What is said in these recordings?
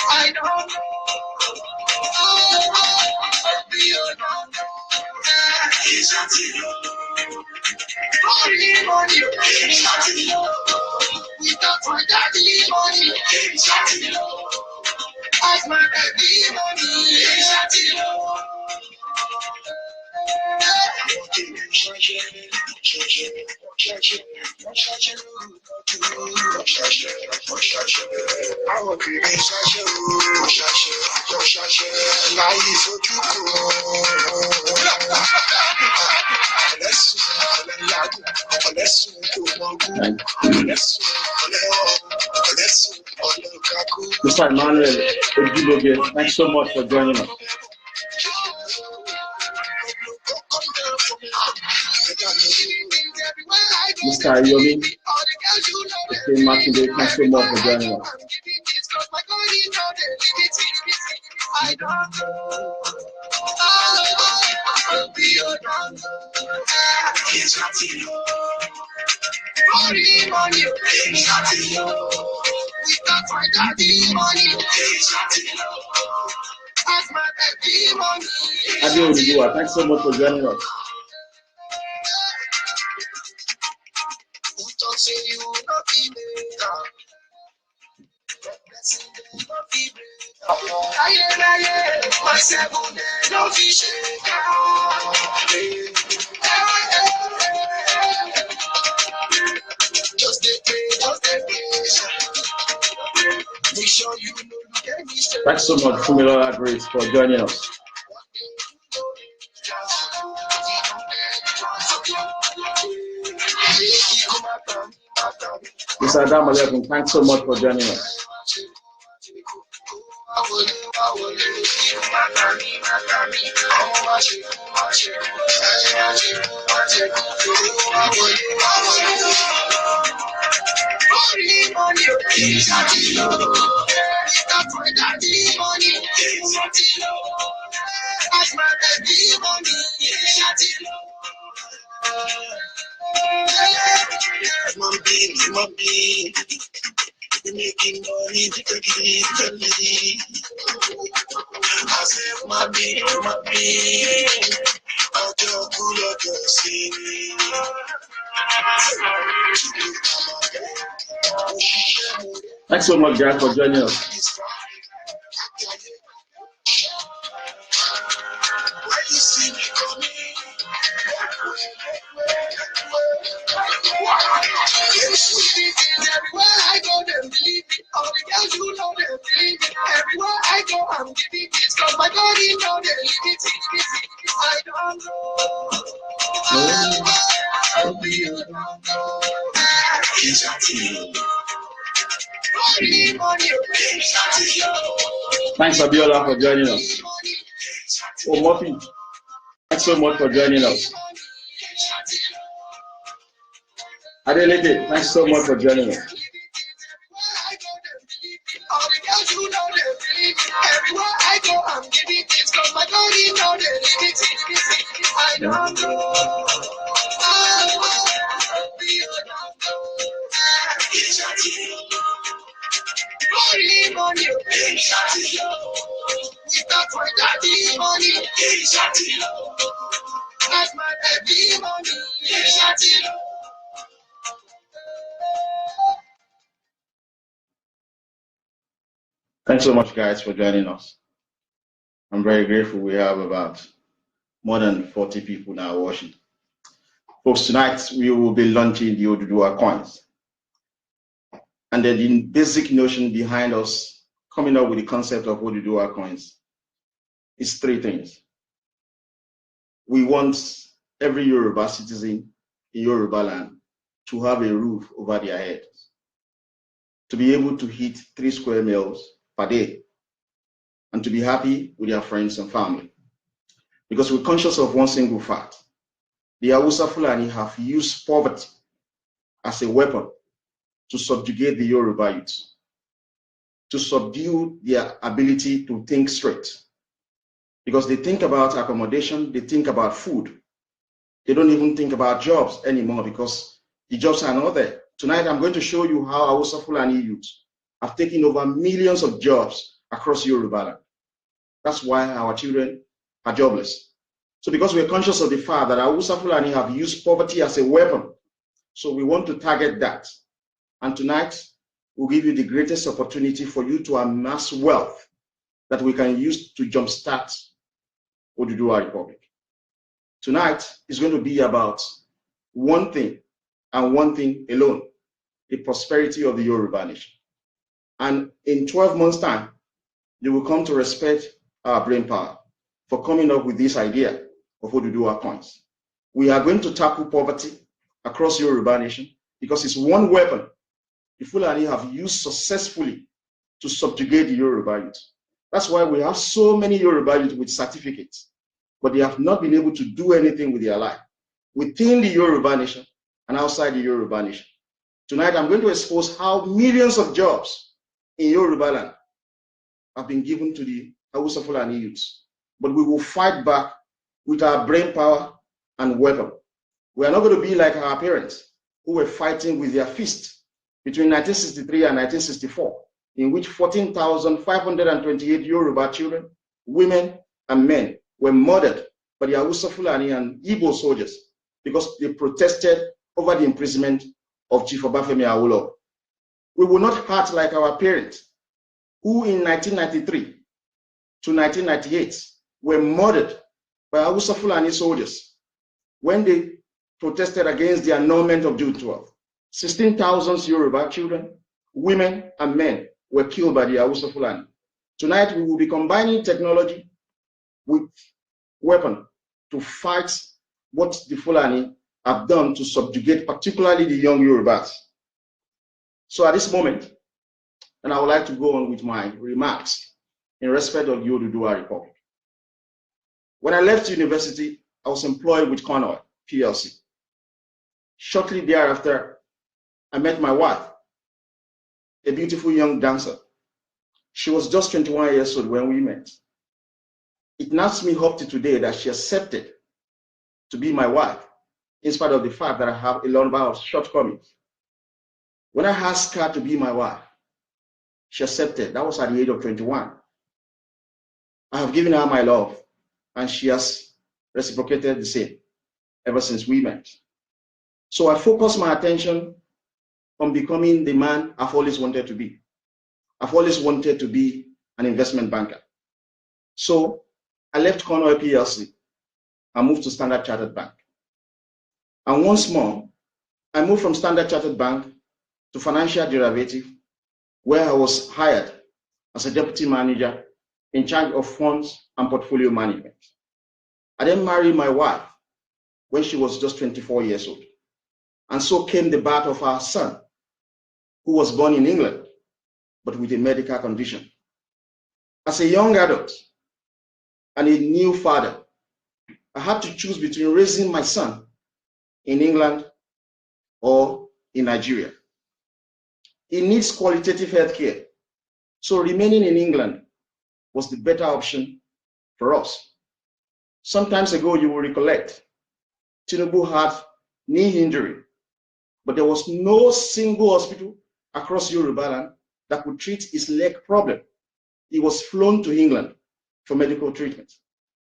I don't know. Money, without my daddy money, as my daddy money, Mr. Emmanuel, thanks so much for joining us. Mr. Yomi, okay, Martin, thanks so much for joining us. Adio, thanks so much for joining us. Thanks so much, Fumilola Grace, for joining us. Mr. Adam Alekun, thanks so much for joining us. Making money differently. I said, my beat, I'll just pull up the scene. Thanks so much, guys, for joining us. When you see me coming, everywhere I go, them believe me. All the girls you know, them believe me. Everywhere I go, I'm giving it. Cause my body know they leave it. I don't know. I'll be around. It's a team. Thanks, Abiola, for joining us. Oh, Murphy, thanks so much for joining us. Adeleke, thanks so much for joining us. Everywhere I go, I'm giving it. Cause my body know they leave it. I don't know. I'll be around. It's a team. Money, without my daddy money, that's my daddy money. Thanks so much, guys, for joining us. I'm very grateful. We have about more than 40 people now watching. Folks, tonight we will be launching the Oduduwa coins. And then the basic notion behind us coming up with the concept of Oduduwa coins is three things. We want every Yoruba citizen in Yoruba land to have a roof over their head, to be able to eat 3 square meals per day, and to be happy with their friends and family. Because we're conscious of one single fact. The Hausa Fulani have used poverty as a weapon to subjugate the Yoruba youth, to subdue their ability to think straight. Because they think about accommodation, they think about food. They don't even think about jobs anymore because the jobs are not there. Tonight, I'm going to show you how Hausa Fulani youth have taken over millions of jobs across Yoruba land. That's why our children are jobless. So because we're conscious of the fact that our Hausa Fulani have used poverty as a weapon, so we want to target that. And tonight, we'll give you the greatest opportunity for you to amass wealth that we can use to jumpstart Oduduwa Republic. Tonight is going to be about one thing and one thing alone, the prosperity of the Yoruba nation. And in 12 months' time, you will come to respect our brain power for coming up with this idea of Oduduwa coins. We are going to tackle poverty across Yoruba nation because it's one weapon the Fulani have used successfully to subjugate the Yoruba youth. That's why we have so many Yoruba youth with certificates, but they have not been able to do anything with their life within the Yoruba nation and outside the Yoruba nation. Tonight, I'm going to expose how millions of jobs in Yoruba land have been given to the Hausa Fulani youths. But we will fight back with our brain power and weapon. We are not going to be like our parents who were fighting with their fists between 1963 and 1964, in which 14,528 Yoruba children, women, and men were murdered by the Hausa Fulani and Igbo soldiers because they protested over the imprisonment of Chief Obafemi Awolowo. We will not hurt like our parents, who in 1993 to 1998 were murdered by Hausa Fulani soldiers when they protested against the annulment of June 12. 16,000 Yoruba children, women, and men were killed by the Hausa Fulani. Tonight, we will be combining technology with weapon to fight what the Fulani have done to subjugate particularly the young Yorubas. So at this moment, and I would like to go on with my remarks in respect of the Oduduwa Republic. When I left university, I was employed with Cornwall PLC. Shortly thereafter, I met my wife, a beautiful young dancer. She was just 21 years old when we met. It knocks me up to today that she accepted to be my wife, in spite of the fact that I have a number of shortcomings. When I asked her to be my wife, she accepted. That was at the age of 21. I have given her my love, and she has reciprocated the same ever since we met. So I focused my attention on becoming the man I've always wanted to be. I've always wanted to be an investment banker. So I left Cornwall PLC and moved to Standard Chartered Bank. And once more, I moved from Standard Chartered Bank to Financial Derivative, where I was hired as a deputy manager in charge of funds and portfolio management. I then married my wife when she was just 24 years old. And so came the birth of our son, who was born in England, but with a medical condition. As a young adult and a new father, I had to choose between raising my son in England or in Nigeria. He needs qualitative health care, so remaining in England was the better option for us. Some time ago, you will recollect, Tinubu had knee injury, but there was no single hospital across Yoruba land that could treat his leg problem. He was flown to England for medical treatment.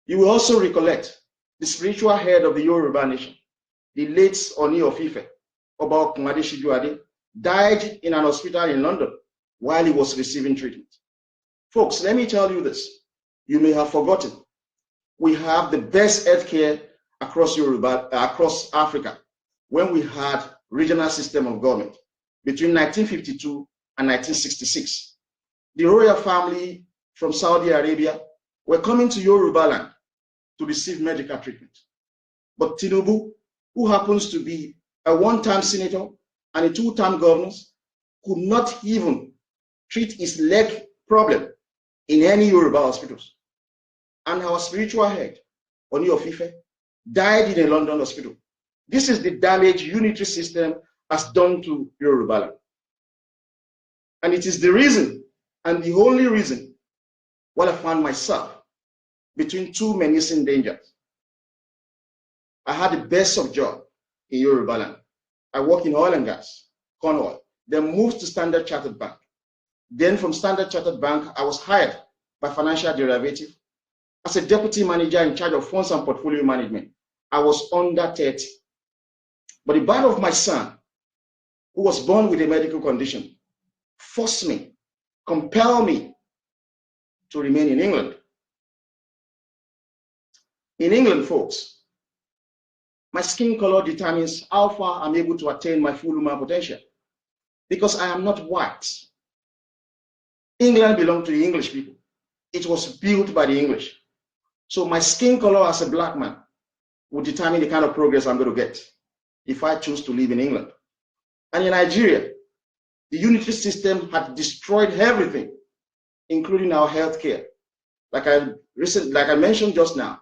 You will also recollect the spiritual head of the Yoruba nation, the late Oni of Ife, Oba Okunade Shijuade, died in an hospital in London while he was receiving treatment. Folks, let me tell you this. You may have forgotten. We have the best healthcare across Africa when we had regional system of government between 1952 and 1966. The royal family from Saudi Arabia were coming to Yoruba land to receive medical treatment. But Tinubu, who happens to be a one-time senator and a two-time governor, could not even treat his leg problem in any Yoruba hospitals. And our spiritual head, Oni of Ife, died in a London hospital. This is the damage unitary system has done to Yoruba land. And it is the reason, and the only reason, why I found myself between two menacing dangers. I had the best of job in Yoruba land. I worked in oil and gas, Cornwall, then moved to Standard Chartered Bank. Then from Standard Chartered Bank, I was hired by Financial Derivative as a deputy manager in charge of funds and portfolio management. I was under 30. But the birth of my son, who was born with a medical condition, forced me, compelled me to remain in England. In England, folks, my skin color determines how far I'm able to attain my full human potential because I am not white. England belonged to the English people. It was built by the English. So my skin color as a black man will determine the kind of progress I'm going to get if I choose to live in England. And in Nigeria, the unitary system had destroyed everything, including our healthcare. Like I mentioned just now,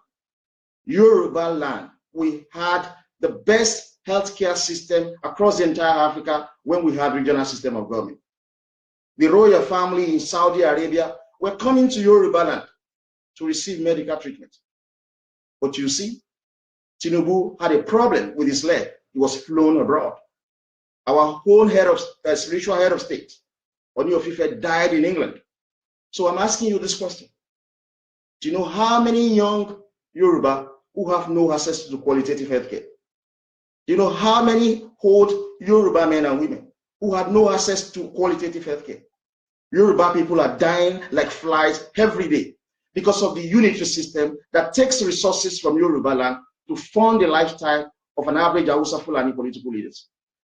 Yoruba land, we had the best healthcare system across the entire Africa when we had regional system of government. The royal family in Saudi Arabia were coming to Yoruba land to receive medical treatment. But you see, Tinubu had a problem with his leg. He was flown abroad. Our whole spiritual head of state, Oni of Ife, died in England. So I'm asking you this question. Do you know how many young Yoruba who have no access to qualitative healthcare? Do you know how many old Yoruba men and women who had no access to qualitative healthcare? Yoruba people are dying like flies every day because of the unitary system that takes resources from Yoruba land to fund the lifestyle of an average Hausa Fulani political leaders,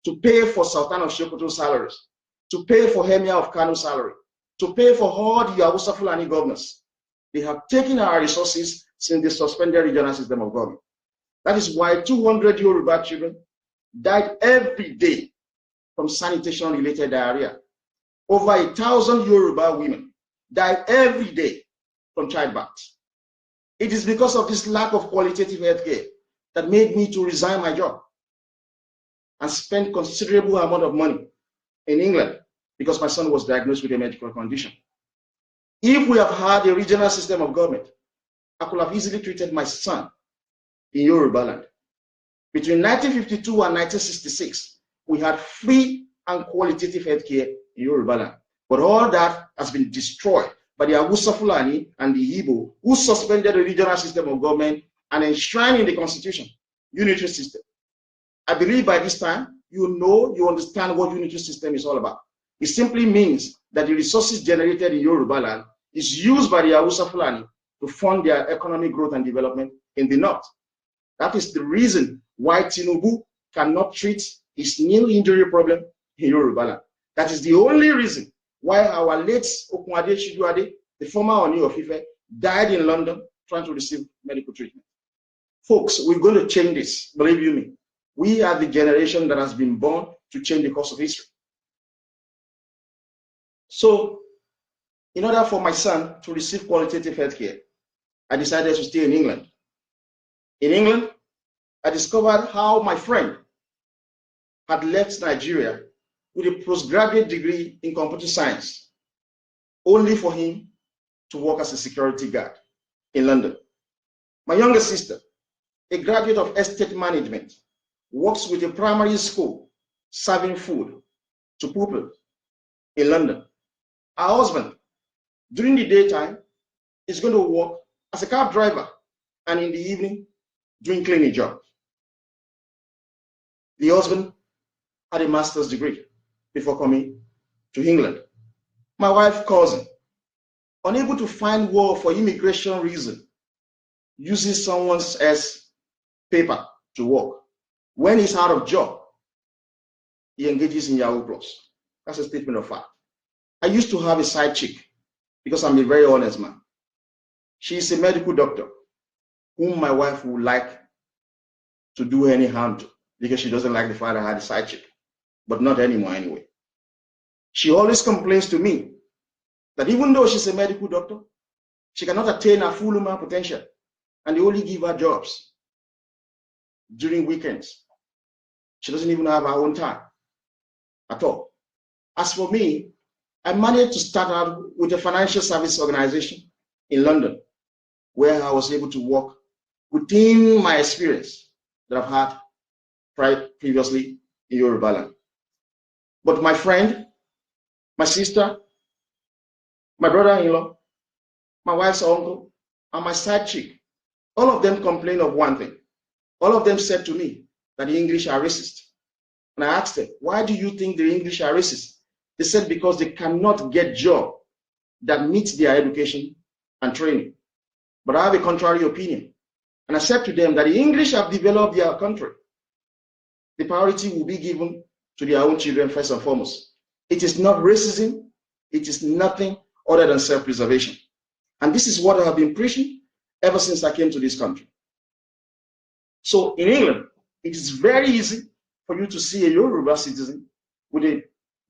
to pay for Sultan of Sokoto salaries, to pay for Emir of Kano salary, to pay for all the Hausa Fulani governors. They have taken our resources since they suspended regional system of government. That is why 200 Yoruba children died every day from sanitation-related diarrhea. Over 1,000 Yoruba women die every day from childbirth. It is because of this lack of qualitative healthcare that made me to resign my job and spend considerable amount of money in England because my son was diagnosed with a medical condition. If we have had a regional system of government, I could have easily treated my son in Yoruba land. Between 1952 and 1966, we had free and qualitative healthcare in Yoruba land. But all that has been destroyed by the Hausa Fulani and the Igbo, who suspended the regional system of government and enshrined in the constitution, unitary system. I believe by this time, you understand what unitary system is all about. It simply means that the resources generated in Yoruba land is used by the Hausa Fulani to fund their economic growth and development in the north. That is the reason why Tinubu cannot treat his knee injury problem in Yoruba land. That is the only reason why our late Okunade Shiduade, the former Oni of Ife, died in London trying to receive medical treatment. Folks, we're going to change this, believe you me. We are the generation that has been born to change the course of history. So, in order for my son to receive qualitative healthcare, I decided to stay in England. In England, I discovered how my friend had left Nigeria with a postgraduate degree in computer science, only for him to work as a security guard in London. My younger sister, a graduate of estate management, works with a primary school serving food to pupils in London. Her husband, during the daytime, is going to work as a cab driver and in the evening doing cleaning jobs. The husband had a master's degree before coming to England. My wife's cousin, unable to find work for immigration reason, uses someone else's paper to work. When he's out of job, he engages in Yahoo Plus. That's a statement of fact. I used to have a side chick because I'm a very honest man. She is a medical doctor whom my wife would like to do any harm to because she doesn't like the fact I had a side chick, but not anymore anyway. She always complains to me that even though she's a medical doctor, she cannot attain her full human potential and they only give her jobs during weekends. She doesn't even have her own time at all. As for me, I managed to start out with a financial service organization in London, where I was able to work within my experience that I've had previously in Yoruba land. But my friend, my sister, my brother-in-law, my wife's uncle, and my side chick. All of them complained of one thing. All of them said to me that the English are racist. And I asked them, why do you think the English are racist? They said because they cannot get job that meets their education and training. But I have a contrary opinion. And I said to them that the English have developed their country. The priority will be given to their own children first and foremost. It is not racism. It is nothing other than self-preservation. And this is what I have been preaching ever since I came to this country. So in England, it is very easy for you to see a Yoruba citizen with a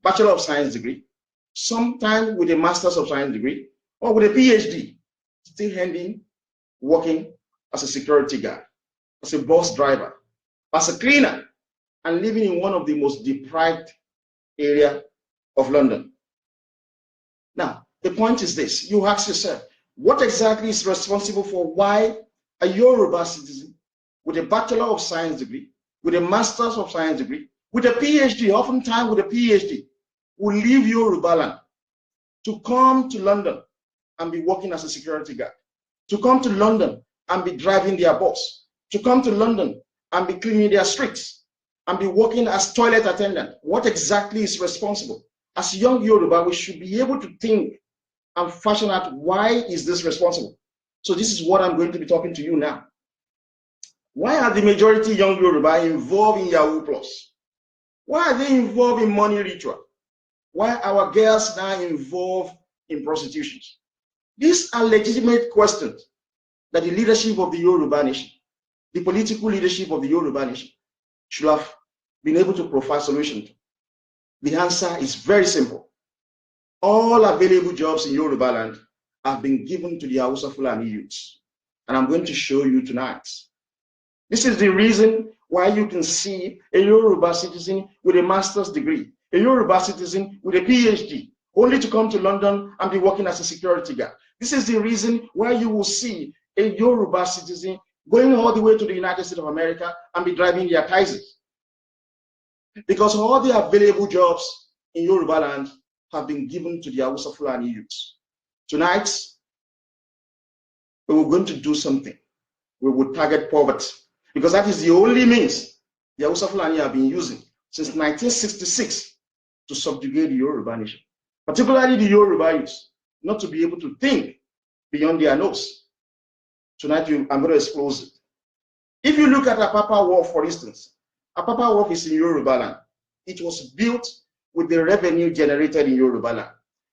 Bachelor of Science degree, sometimes with a Master's of Science degree, or with a PhD, still handing, working as a security guard, as a bus driver, as a cleaner, and living in one of the most deprived areas of London. Now, the point is this. You ask yourself, what exactly is responsible for why a Yoruba citizen with a Bachelor of Science degree, with a Master's of Science degree, with a PhD, oftentimes with a PhD, will leave Yoruba land to come to London and be working as a security guard, to come to London and be driving their bus, to come to London and be cleaning their streets, and be working as toilet attendant? What exactly is responsible? As young Yoruba, we should be able to think and fashion out why is this responsible. So this is what I'm going to be talking to you now. Why are the majority young Yoruba involved in Yahoo Plus? Why are they involved in money ritual? Why are our girls now involved in prostitutions? These are legitimate questions that the leadership of the Yoruba nation, the political leadership of the Yoruba nation, should have been able to provide solutions to. The answer is very simple. All available jobs in Yoruba land have been given to the Hausa Fulani youths. And I'm going to show you tonight. This is the reason why you can see a Yoruba citizen with a master's degree, a Yoruba citizen with a PhD, only to come to London and be working as a security guard. This is the reason why you will see a Yoruba citizen going all the way to the United States of America and be driving their taxis. Because all the available jobs in Yoruba land have been given to the Hausa Fulani youths. Tonight, we were going to do something. We will target poverty, because that is the only means the Hausa Fulani have been using since 1966 to subjugate the Yoruba nation, particularly the Yoruba youths, not to be able to think beyond their nose. Tonight, I'm going to expose it. If you look at Apapa Wharf, for instance, Apapa Wharf is in Yoruba land. It was built with the revenue generated in Yoruba land.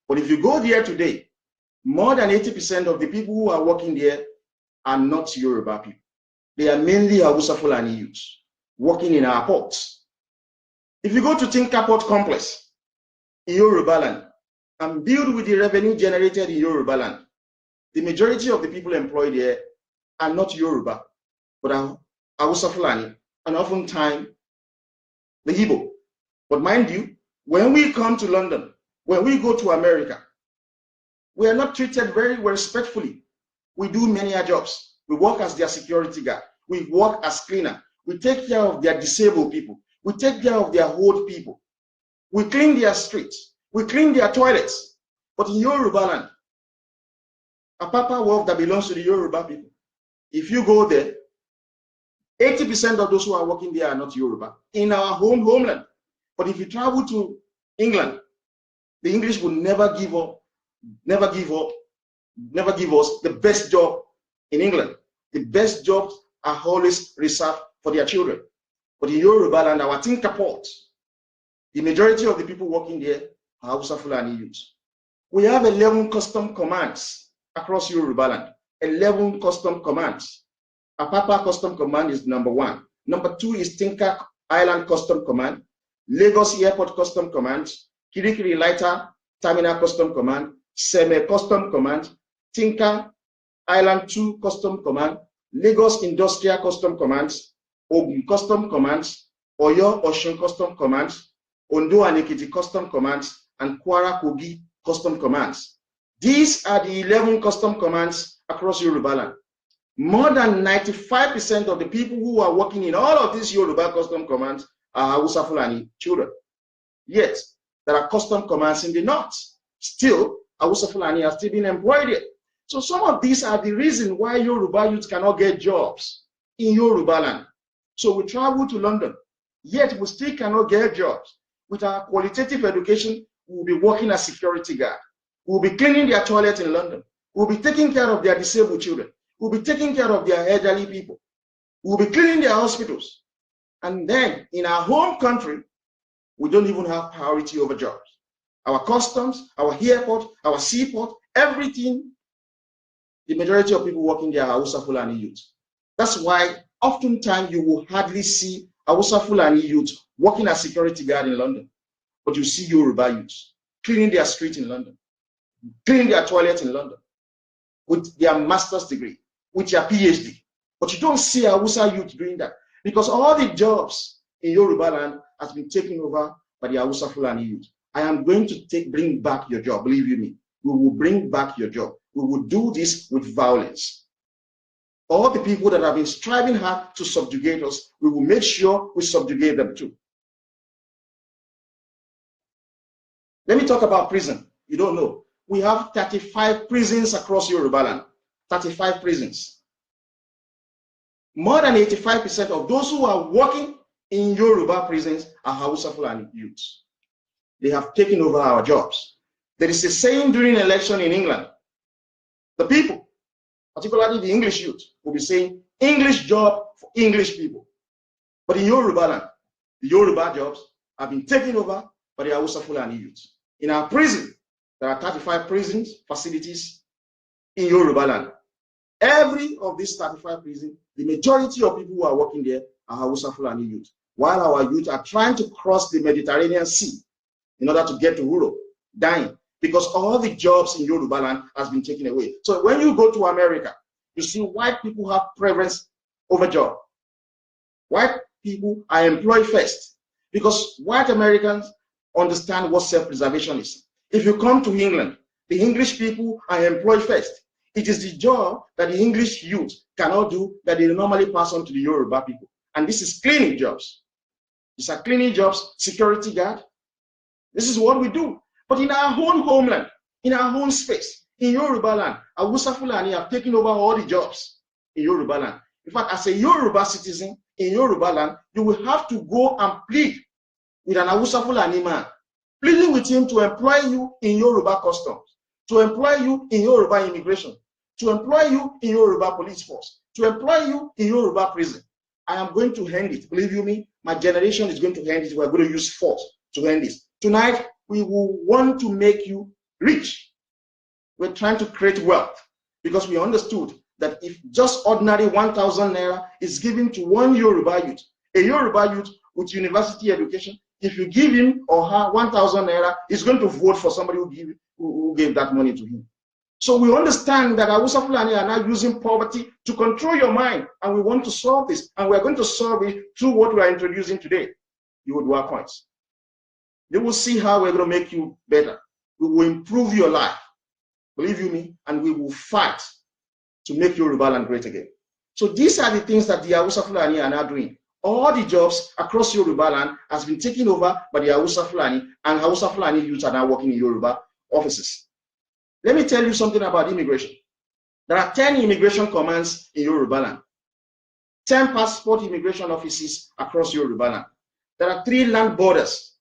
But if you go there today, more than 80% of the people who are working there are not Yoruba people. They are mainly Hausa Fulani youths working in our ports. If you go to Tinker Port Complex in Yoruba land and build with the revenue generated in Yoruba land, the majority of the people employed there are not Yoruba, but are Hausa Fulani, and oftentimes the Igbo. But mind you, when we come to London, when we go to America, we are not treated very respectfully. We do many jobs. We work as their security guard. We work as cleaner. We take care of their disabled people. We take care of their old people. We clean their streets. We clean their toilets. But in Yoruba land, a Apapa Wharf that belongs to the Yoruba people, if you go there, 80% of those who are working there are not Yoruba in our homeland. But if you travel to England, the English will never give us the best job in England. The best jobs are always reserved for their children. But in Yoruba land, our Tinker Port, the majority of the people working there are Hausa Fulani youths. We have 11 custom commands across Yoruba land. 11 custom commands. Apapa Custom Command is number 1. Number 2 is Tinker Island Custom Command, Lagos Airport Custom Command, Kirikiri Lighter Terminal Custom Command, Seme Custom Command, Tinker Island 2 Custom Command, Lagos Industrial Custom Commands, Ogun Custom Commands, Oyo Osun Custom Commands, Ondo and Ekiti Custom Commands, and Kwara Kogi Custom Commands. These are the 11 custom commands across Yoruba land. More than 95% of the people who are working in all of these Yoruba custom commands are Hausa Fulani children. Yet, there are custom commands in the north. Still, Hausa Fulani are still being employed here. So some of these are the reason why Yoruba youth cannot get jobs in Yoruba land. So we travel to London, yet we still cannot get jobs. With our qualitative education, we will be working as security guard. We will be cleaning their toilet in London. We will be taking care of their disabled children. We will be taking care of their elderly people. We will be cleaning their hospitals. And then in our home country, we don't even have priority over jobs. Our customs, our airport, our seaport, everything, the majority of people working there are Hausa Fulani youth. That's why oftentimes you will hardly see Hausa Fulani youth working as security guard in London. But you see Yoruba youth cleaning their street in London, cleaning their toilet in London with their master's degree, with their PhD. But you don't see Hausa youth doing that because all the jobs in Yoruba land has been taken over by the Hausa Fulani youth. I am going to bring back your job, believe you me. We will bring back your job. We will do this with violence. All the people that have been striving hard to subjugate us, we will make sure we subjugate them too. Let me talk about prison. You don't know. We have 35 prisons across Yoruba land. 35 prisons. More than 85% of those who are working in Yoruba prisons are Hausa Fulani youths. They have taken over our jobs. There is a saying during election in England. The people, particularly the English youth, will be saying English job for English people. But in Yoruba land, the Yoruba jobs have been taken over by the Hausa Fulani youth. In our prison, there are 35 prisons, facilities in Yoruba land. Every of these 35 prisons, the majority of people who are working there are Hausa Fulani youth, while our youth are trying to cross the Mediterranean Sea in order to get to Europe, dying, because all the jobs in Yoruba land has been taken away. So when you go to America, you see white people have preference over job. White people are employed first because white Americans understand what self-preservation is. If you come to England, the English people are employed first. It is the job that the English youth cannot do that they normally pass on to the Yoruba people. And this is cleaning jobs. These are cleaning jobs, security guard. This is what we do. But in our own homeland, in our own space, in Yoruba land, Hausa Fulani have taken over all the jobs in Yoruba land. In fact, as a Yoruba citizen in Yoruba land, you will have to go and plead with an Hausa Fulani man, pleading with him to employ you in Yoruba customs, to employ you in Yoruba immigration, to employ you in Yoruba police force, to employ you in Yoruba prison. I am going to end it. Believe you me, my generation is going to end it. We're going to use force to end this. Tonight, we will want to make you rich. We're trying to create wealth because we understood that if just ordinary 1,000 naira is given to one Yoruba youth, a Yoruba youth with university education, if you give him or her 1,000 naira, he's going to vote for somebody who gave that money to him. So we understand that Hausa Fulani are now using poverty to control your mind, and we want to solve this, and we're going to solve it through what we are introducing today, Yoruba coins. You will see how we're going to make you better. We will improve your life, believe you me, and we will fight to make Yoruba land great again. So these are the things that the Hausa Fulani are now doing. All the jobs across Yoruba land has been taken over by the Hausa Fulani, and Hausa Fulani youths are now working in Yoruba offices. Let me tell you something about immigration. There are 10 immigration commands in Yoruba land, 10 passport immigration offices across Yoruba land. There are 3 land borders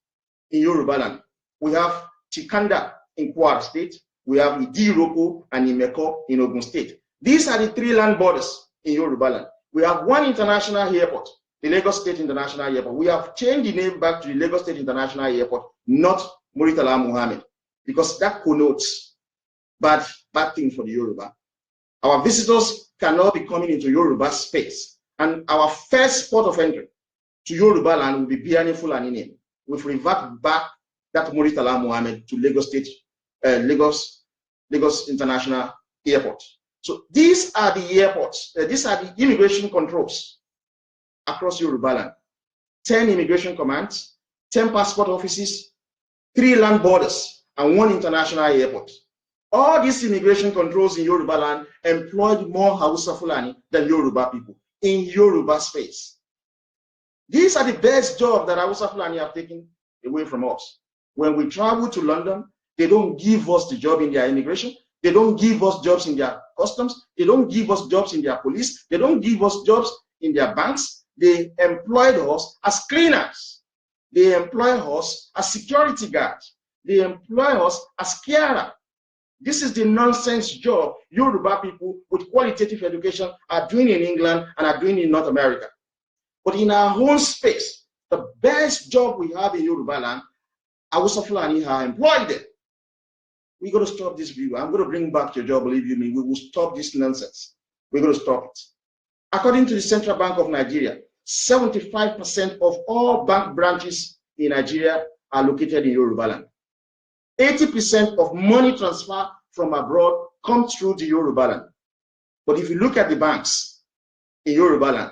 in Yoruba land. We have Chikanda in Kwara State, we have Idiroko and Imeko in Ogun State. These are the 3 land borders in Yoruba land. We have 1 international airport, the Lagos State International Airport. We have changed the name back to the Lagos State International Airport, not Muritala Muhammad, because that connotes bad thing for the Yoruba. Our visitors cannot be coming into Yoruba space, and our first port of entry to Yoruba land will be Biani Fulani name. We've revert back that Muritala Muhammad to Lagos State, Lagos International Airport. So these are the airports, these are the immigration controls across Yoruba land. 10 immigration commands, 10 passport offices, 3 land borders, and 1 international airport. All these immigration controls in Yoruba land employed more Hausa Fulani than Yoruba people in Yoruba space. These are the best jobs that Hausa Fulani have taken away from us. When we travel to London, They don't give us the job in their immigration. They don't give us jobs in their customs. They don't give us jobs in their police. They don't give us jobs in their banks. They employed us as cleaners. They employ us as security guards. They employ us as carer. This is the nonsense job Yoruba people with qualitative education are doing in England and are doing in North America. But in our own space, the best job we have in Yoruba land, Hausa Fulani are employed there. We're going to stop this view. I'm going to bring back your job, believe you me. We will stop this nonsense. We're going to stop it. According to the Central Bank of Nigeria, 75% of all bank branches in Nigeria are located in Yoruba land. 80% of money transfer from abroad comes through the Yoruba land. But if you look at the banks in Yoruba land,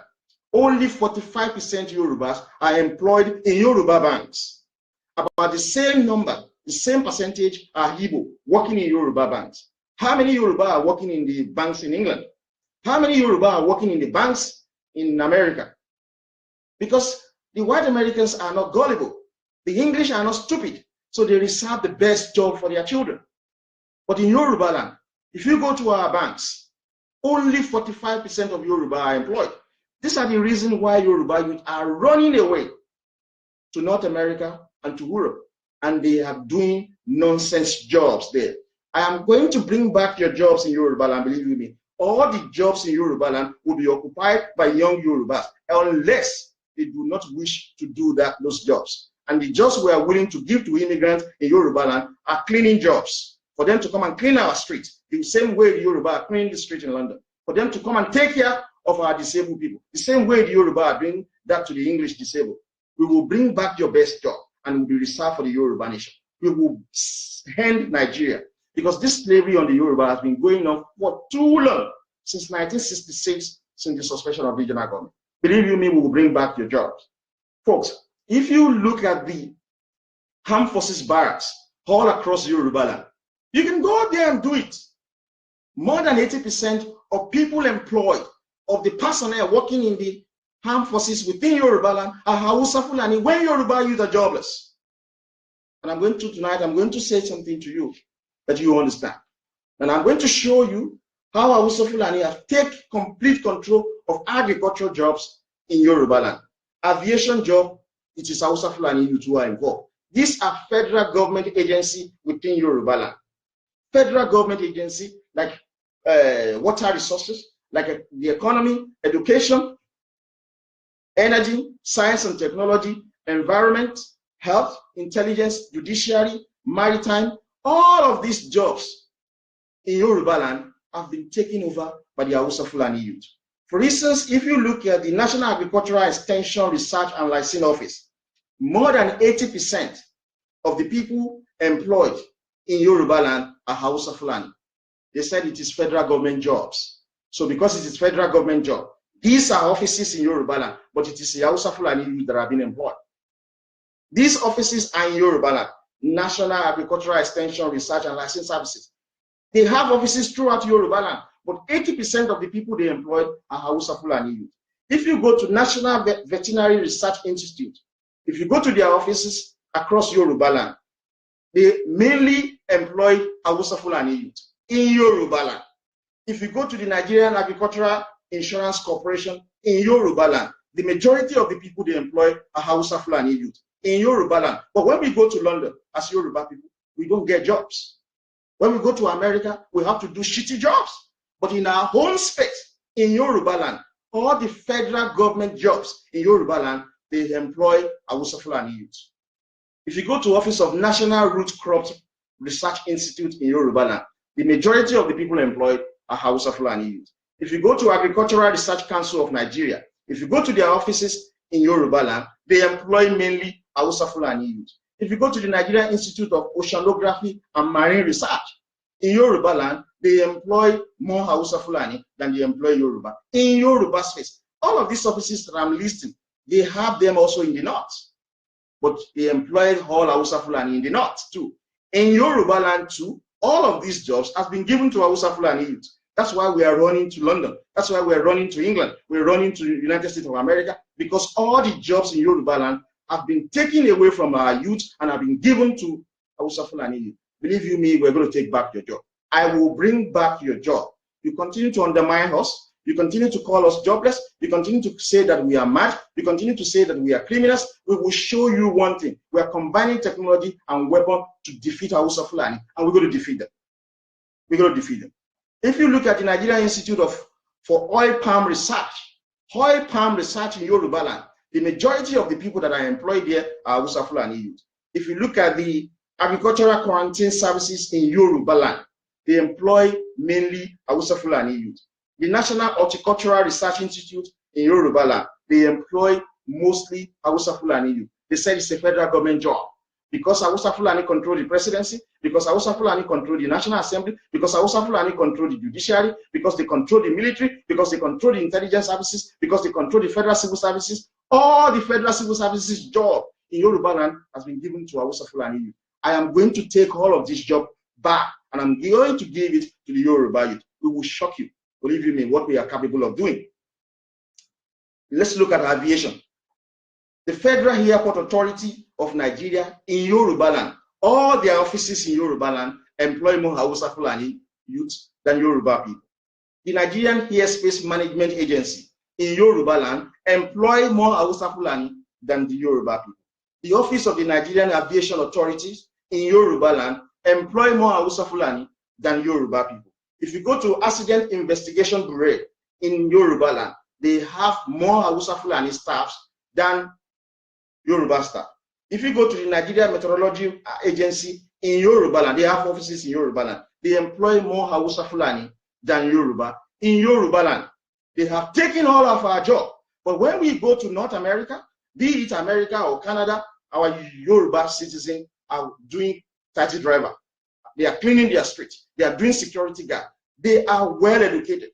only 45% Yorubas are employed in Yoruba banks. About the same number, the same percentage are Igbo working in Yoruba banks. How many Yoruba are working in the banks in England? How many Yoruba are working in the banks in America? Because the white Americans are not gullible. The English are not stupid. So they reserve the best job for their children. But in Yoruba land, if you go to our banks, only 45% of Yoruba are employed. These are the reasons why Yoruba youth are running away to North America and to Europe. And they are doing nonsense jobs there. I am going to bring back your jobs in Yoruba land, believe you me. All the jobs in Yoruba land will be occupied by young Yorubas, unless they do not wish to do those jobs. And the jobs we are willing to give to immigrants in Yoruba land are cleaning jobs. For them to come and clean our streets, the same way the Yoruba are cleaning the street in London. For them to come and take care of our disabled people, the same way the Yoruba are doing that to the English disabled. We will bring back your best job and will be reserved for the Yoruba nation. We will end Nigeria, because this slavery on the Yoruba has been going on for too long, since 1966, since the suspension of regional government. Believe you me, we will bring back your jobs. Folks, if you look at the armed forces barracks all across Yoruba land, you can go there and do it. More than 80% of people employed, of the personnel working in the armed forces within Yoruba land, are Hausa Fulani when Yoruba youth are jobless. And tonight, I'm going to say something to you that you understand. And I'm going to show you how Hausa Fulani have taken complete control of agricultural jobs in Yoruba land. Aviation job, it is Hausa Fulani youth who are involved. These are federal government agency within Yoruba land. Federal government agency like water resources, like the economy, education, energy, science and technology, environment, health, intelligence, judiciary, maritime. All of these jobs in Yoruba land have been taken over by the Hausa Fulani youth. For instance, if you look at the National Agricultural Extension Research and Licensing Office, more than 80% of the people employed in Yoruba land are Hausa Fulani. They said it is federal government jobs. So because it is federal government job, these are offices in Yoruba land, but it is the Hausa Fulani youth that have been employed. These offices are in Yoruba land, National Agricultural Extension Research and Licensing Services. They have offices throughout Yoruba land, but 80% of the people they employed are Hausa Fulani youth. If you go to National Veterinary Research Institute, if you go to their offices across Yoruba land, they mainly employ Hausa Fulani youth in Yoruba land. If you go to the Nigerian Agricultural Insurance Corporation in Yoruba land, the majority of the people they employ are Hausa Fulani youth in Yoruba land. But when we go to London as Yoruba people, we don't get jobs. When we go to America, we have to do shitty jobs. But in our home space, in Yoruba land, all the federal government jobs in Yoruba land, they employ Hausa Fulani youth. If you go to Office of National Root Crops Research Institute in Yoruba land, the majority of the people employed are Hausa Fulani youth. If you go to Agricultural Research Council of Nigeria, if you go to their offices in Yoruba land, they employ mainly Hausa Fulani youth. If you go to the Nigerian Institute of Oceanography and Marine Research in Yoruba land, they employ more Hausa Fulani than they employ Yoruba. In Yoruba space, all of these offices that I'm listing, they have them also in the north. But they employ all Hausa Fulani in the north too. In Yoruba land too, all of these jobs have been given to Hausa Fulani youth. That's why we are running to London. That's why we are running to England. We're running to the United States of America, because all the jobs in Yoruba land have been taken away from our youth and have been given to Hausa Fulani youth. believe you me, we're going to take back your job. I will bring back your job. You continue to undermine us. You continue to call us jobless. You continue to say that we are mad. You continue to say that we are criminals. We will show you one thing. We are combining technology and weapon to defeat Hausa Fulani, and we're going to defeat them. We're going to defeat them. If you look at the Nigerian Institute for Oil Palm Research in Yoruba land, the majority of the people that are employed there are Hausa Fulani youth. If you look at the agricultural quarantine services in Yoruba land, they employ mainly Hausa Fulani youth. The National Horticultural Research Institute in Yoruba land, they employ mostly Hausa Fulani youth. They said it's a federal government job. Because Hausa Fulani control the presidency, because Hausa Fulani control the National Assembly, because Hausa Fulani control the judiciary, because they control the military, because they control the intelligence services, because they control the federal civil services, all the federal civil services job in Yoruba land has been given to Hausa Fulani youth. I am going to take all of this job back, and I'm going to give it to the Yoruba youth. We will shock you, believe you me, what we are capable of doing. Let's look at aviation. The Federal Airport Authority of Nigeria in Yoruba land, all their offices in Yoruba land employ more Hausa Fulani youth than Yoruba people. The Nigerian Airspace Management Agency in Yoruba land employ more Hausa Fulani than the Yoruba people. The Office of the Nigerian Aviation Authorities in Yoruba land employ more Hausa Fulani than Yoruba people. If you go to Accident Investigation Bureau in Yoruba land, they have more Hausa Fulani staffs than Yoruba staff. If you go to the Nigeria Meteorology Agency in Yoruba land, they have offices in Yoruba land. They employ more Hausa Fulani than Yoruba. In Yoruba land, they have taken all of our job. But when we go to North America, be it America or Canada, our Yoruba citizens are doing taxi driver. They are cleaning their streets. They are doing security guard. They are well educated.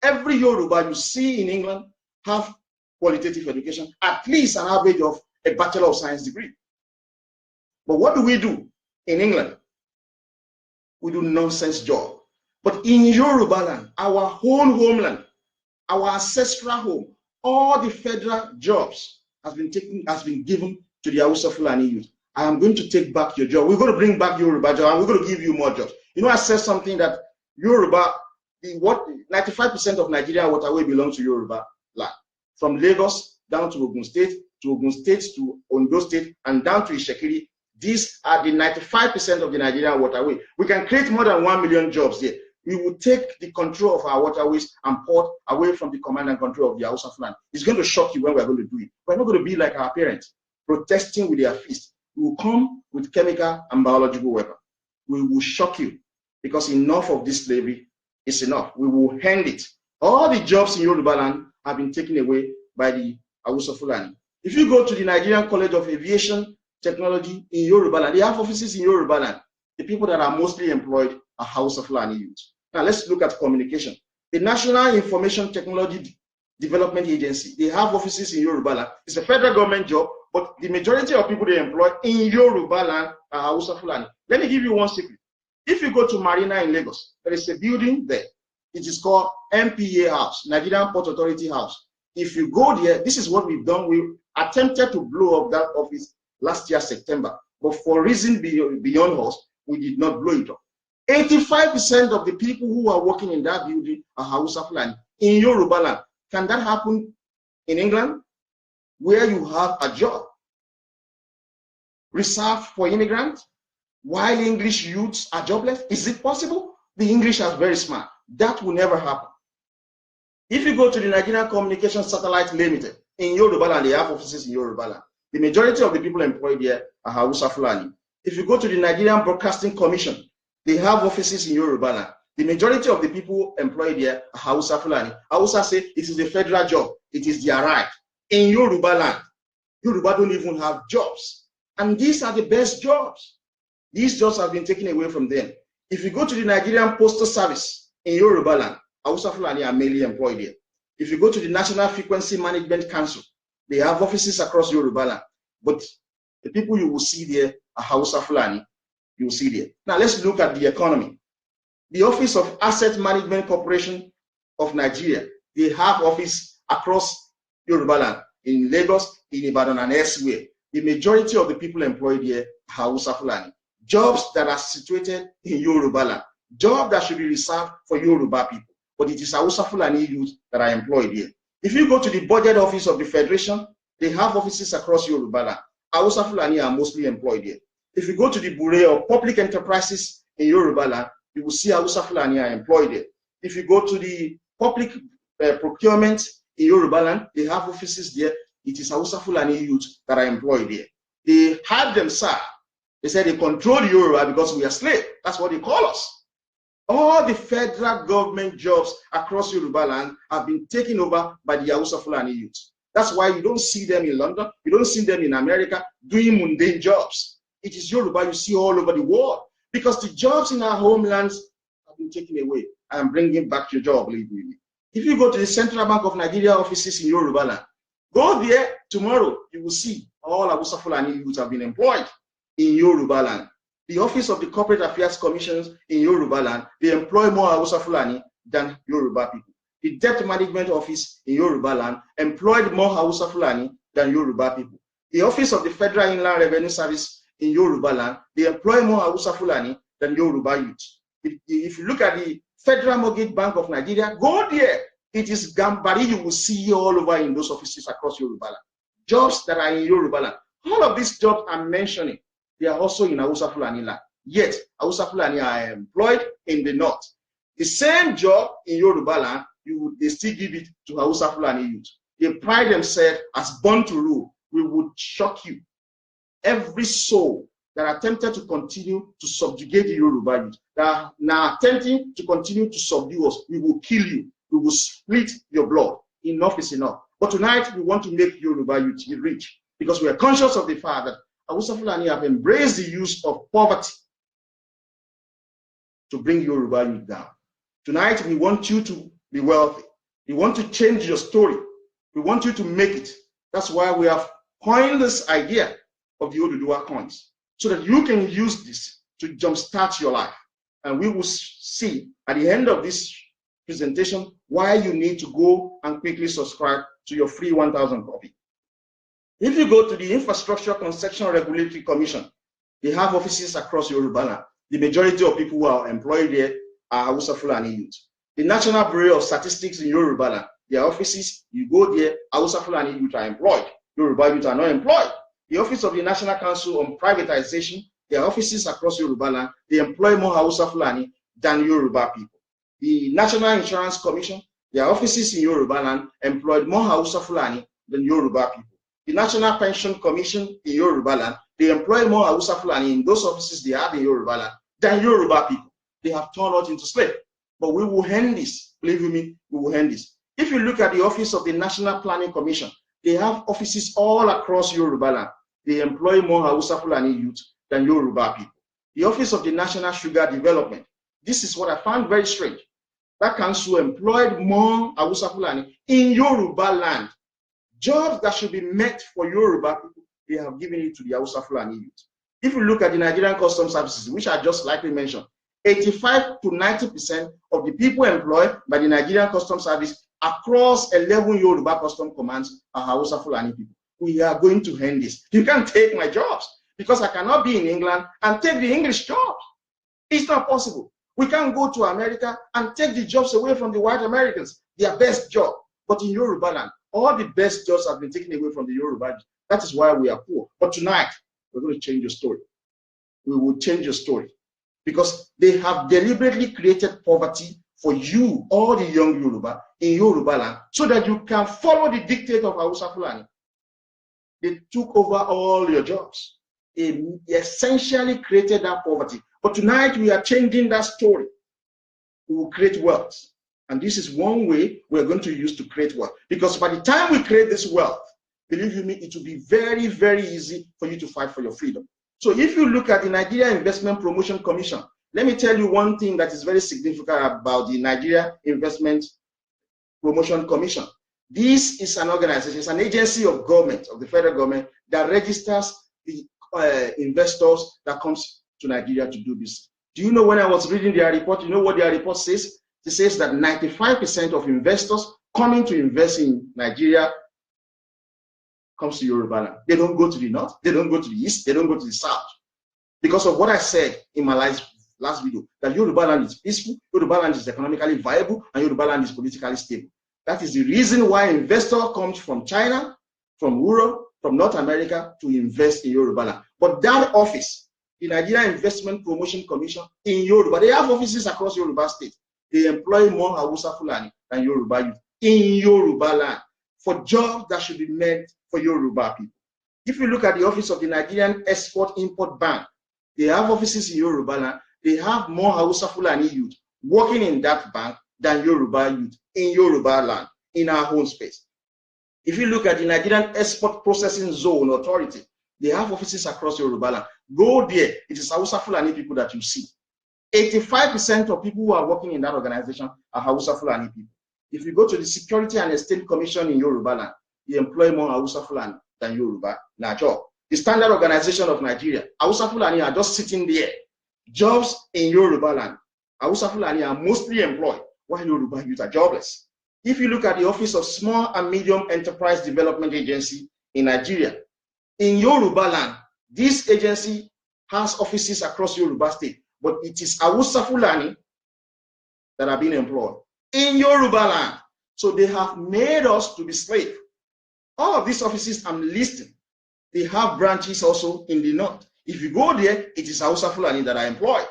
Every Yoruba you see in England have qualitative education, at least an average of a Bachelor of Science degree. But what do we do in England? We do nonsense job. But in Yoruba land, our own homeland, our ancestral home, all the federal jobs has been given to the Hausa Fulani youth. I am going to take back your job. We're going to bring back Yoruba job, and we're going to give you more jobs. You know, I said something that Yoruba, 95% of Nigeria waterway belongs to Yoruba land. From Lagos down to Ogun State to Ondo State, and down to Ishekiri. These are the 95% of the Nigerian waterway. We can create more than 1 million jobs there. We will take the control of our waterways and port away from the command and control of the Hausa Fulani. It's going to shock you when we're going to do it. We're not going to be like our parents, protesting with their fists. We will come with chemical and biological weapons. We will shock you, because enough of this slavery is enough. We will end it. All the jobs in Yoruba land have been taken away by the Hausa Fulani. If you go to the Nigerian College of Aviation Technology in Yoruba land, they have offices in Yoruba land. The people that are mostly employed are Hausa Fulani youth. Now let's look at communication. The National Information Technology Development Agency, they have offices in Yoruba land. It's a federal government job, but the majority of people they employ in Yoruba land are Hausa Fulani. Let me give you one secret. If you go to Marina in Lagos, there is a building there. It is called NPA House, Nigerian Port Authority House. If you go there, this is what we've done. We attempted to blow up that office last year, September, but for reasons beyond us, we did not blow it up. 85% of the people who are working in that building are Hausa Fulani in Yoruba land. Can that happen in England, where you have a job reserved for immigrants, while English youths are jobless? Is it possible? The English are very smart. That will never happen. If you go to the Nigerian Communication Satellite Limited in Yoruba land, they have offices in Yoruba land. The majority of the people employed there are Hausa Fulani. If you go to the Nigerian Broadcasting Commission, they have offices in Yoruba land. The majority of the people employed there are Hausa Fulani. Hausa say it is a federal job. It is their right. In Yoruba land, Yoruba don't even have jobs. And these are the best jobs. These jobs have been taken away from them. If you go to the Nigerian Postal Service in Yoruba land, Hausa Fulani are mainly employed there. If you go to the National Frequency Management Council, they have offices across Yoruba land. But the people you will see there are Hausa Fulani. You will see there. Now let's look at the economy. The Office of Asset Management Corporation of Nigeria, they have office across Yoruba land, in Lagos, in Ibadan, and elsewhere. The majority of the people employed here are Hausa Fulani. jobs that are situated in Yoruba land, jobs that should be reserved for Yoruba people. But it is Hausa Fulani youth that are employed here. If you go to the budget office of the Federation, they have offices across Yoruba land. Hausa Fulani are mostly employed here. If you go to the Bure or public enterprises in Yoruba land, you will see Hausa Fulani are employed here. If you go to the public procurement in Yoruba land, they have offices there. It is Hausa Fulani youth that are employed there. They had them, sir. They said they control the Yoruba because we are slaves. That's what they call us. All the federal government jobs across Yoruba land have been taken over by the Hausa Fulani youth. That's why you don't see them in London, you don't see them in America doing mundane jobs. It is Yoruba you see all over the world because the jobs in our homelands have been taken away and bringing back your job, believe me. If you go to the Central Bank of Nigeria offices in Yoruba land, go there tomorrow, you will see all Hausa Fulani youth have been employed in Yoruba land. The Office of the Corporate Affairs Commissions in Yoruba land, they employ more Hausa Fulani than Yoruba people. The Debt Management Office in Yoruba land employed more Hausa Fulani than Yoruba people. The Office of the Federal Inland Revenue Service in Yoruba land, they employ more Hausa Fulani than Yoruba youth. If you look at the Federal Mortgage Bank of Nigeria, go there. It is Gambari you will see all over in those offices across Yoruba land. Jobs that are in Yoruba land. All of these jobs I'm mentioning, they are also in Hausa Fulani land. Yet, Hausa Fulani are employed in the north. The same job in Yoruba land, they still give it to Hausa Fulani youth. They pride themselves as born to rule. We would shock you. Every soul that attempted to continue to subjugate the Yoruba youth, that are now attempting to continue to subdue us, we will kill you. We will split your blood. Enough is enough. But tonight, we want to make Yoruba youth rich because we are conscious of the fact that Hausa Fulani have embraced the use of poverty to bring Yoruba youth down. Tonight, we want you to be wealthy. We want to change your story. We want you to make it. That's why we have coined this idea of the Oduduwa coins, so that you can use this to jumpstart your life. And we will see at the end of this presentation why you need to go and quickly subscribe to your free 1,000 copy. If you go to the Infrastructure Concession Regulatory Commission, they have offices across Yoruba land. The majority of people who are employed there are Hausa Fulani youth. The National Bureau of Statistics in Yoruba land, their offices, you go there, Hausa Fulani youth are employed. Yoruba youth are not employed. The Office of the National Council on Privatization, their offices across Yoruba land, they employ more Hausa Fulani than Yoruba people. The National Insurance Commission, their offices in Yoruba land, employed more Hausa Fulani than Yoruba people. The National Pension Commission in Yoruba land, they employ more Hausa Fulani in those offices they have in Yoruba land than Yoruba people. They have turned us into slaves. But we will end this. Believe me, we will end this. If you look at the Office of the National Planning Commission, they have offices all across Yoruba land. They employ more Hausa Fulani youth than Yoruba people. The Office of the National Sugar Development, this is what I found very strange. That council employed more Hausa Fulani in Yoruba land. Jobs that should be met for Yoruba people, they have given it to the Hausa Fulani youth. If you look at the Nigerian Customs Services, which I just likely mentioned, 85 to 90% of the people employed by the Nigerian Customs Service across 11 Yoruba custom commands are Hausa Fulani people. We are going to end this. You can't take my jobs because I cannot be in England and take the English jobs. It's not possible. We can't go to America and take the jobs away from the white Americans, their best job. But in Yoruba land, all the best jobs have been taken away from the Yoruba. That is why we are poor. But tonight, we're going to change your story. We will change your story because they have deliberately created poverty for you, all the young Yoruba in Yoruba land, so that you can follow the dictate of Hausa Fulani. They took over all your jobs. They essentially created that poverty. But tonight, we are changing that story. We will create wealth. And this is one way we're going to use to create wealth. Because by the time we create this wealth, believe you me, it will be very, very easy for you to fight for your freedom. So if you look at the Nigeria Investment Promotion Commission, let me tell you one thing that is very significant about the Nigeria Investment Promotion Commission. This is an organization, it's an agency of government, of the federal government, that registers the investors that comes to Nigeria to do this. Do you know, when I was reading their report, you know what their report says? It says that 95% of investors coming to invest in Nigeria comes to Yoruba land. They don't go to the north, they don't go to the east, they don't go to the south. because of what I said in my last video, that Yoruba land is peaceful, Yoruba land is economically viable, and Yoruba land is politically stable. That is the reason why investor comes from China, from Europe, from North America to invest in Yoruba land. But that office, the Nigeria Investment Promotion Commission in Yoruba, they have offices across Yoruba state. They employ more Hausa Fulani than Yoruba youth in Yoruba land for jobs that should be meant for Yoruba people. If you look at the office of the Nigerian Export-Import Bank, they have offices in Yoruba land. They have more Hausa Fulani youth working in that bank than Yoruba youth in Yoruba land, in our home space. If you look at the Nigerian Export Processing Zone Authority, they have offices across Yoruba land. Go there, it is Hausa Fulani people that you see. 85% of people who are working in that organization are Hausa Fulani people. If you go to the Security and Exchange Commission in Yoruba land, they employ more Hausa Fulani than Yoruba job. The Standard Organization of Nigeria, Hausa Fulani are just sitting there. Jobs in Yoruba land, Hausa Fulani are mostly employed, while Yoruba youth are jobless. If you look at the Office of Small and Medium Enterprise Development Agency in Nigeria, in Yoruba land, this agency has offices across Yoruba state, but it is Hausa Fulani that are being employed in Yoruba land. So they have made us to be slaves. All of these offices I'm listing, they have branches also in the north. If you go there, it is Hausa Fulani that are employed.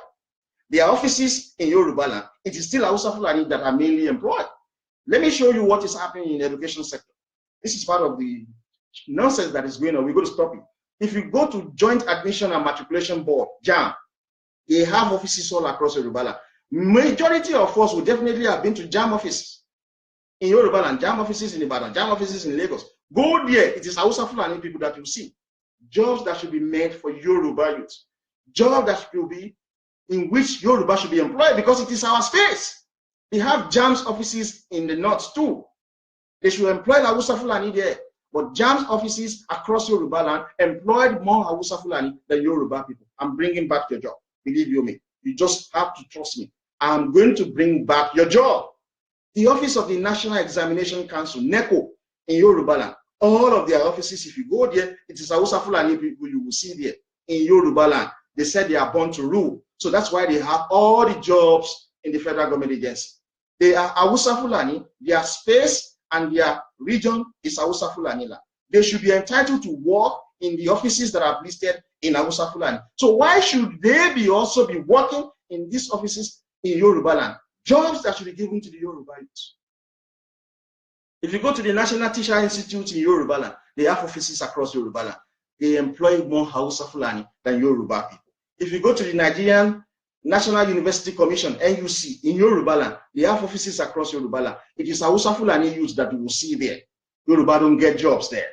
There are offices in Yoruba land, it is still Hausa Fulani that are mainly employed. Let me show you what is happening in the education sector. This is part of the nonsense that is going on. We're going to stop it. If you go to Joint Admission and Matriculation Board, JAM, they have offices all across Yoruba land. Majority of us would definitely have been to JAM offices in Yoruba land, JAM offices in Ibadan, JAM offices in Lagos. Go there, it is Hausa Fulani people that you see. Jobs that should be made for Yoruba youth. Jobs that should be in which Yoruba should be employed because it is our space. They have JAM's offices in the north too. They should employ Hausa Fulani there. But JAM's offices across Yoruba land employed more Hausa Fulani than Yoruba people. I'm bringing back your job. Believe you me. You just have to trust me. I'm going to bring back your job. The Office of the National Examination Council, NECO, in Yoruba land, all of their offices, if you go there, it is Hausa Fulani people you will see there in Yoruba land. They said they are born to rule. So that's why they have all the jobs in the federal government agency. They are Hausa Fulani, their space and their region is Hausa Fulani land. They should be entitled to work in the offices that are listed in Hausa Fulani. So why should they also be working in these offices in Yoruba land? Jobs that should be given to the Yoruba youth. If you go to the National Teacher Institute in Yoruba land, they have offices across Yoruba land. They employ more Hausa Fulani than Yoruba people. If you go to the Nigerian National University Commission, NUC, in Yoruba land, they have offices across Yoruba land. It is Hausa Fulani youth that you will see there. Yoruba don't get jobs there.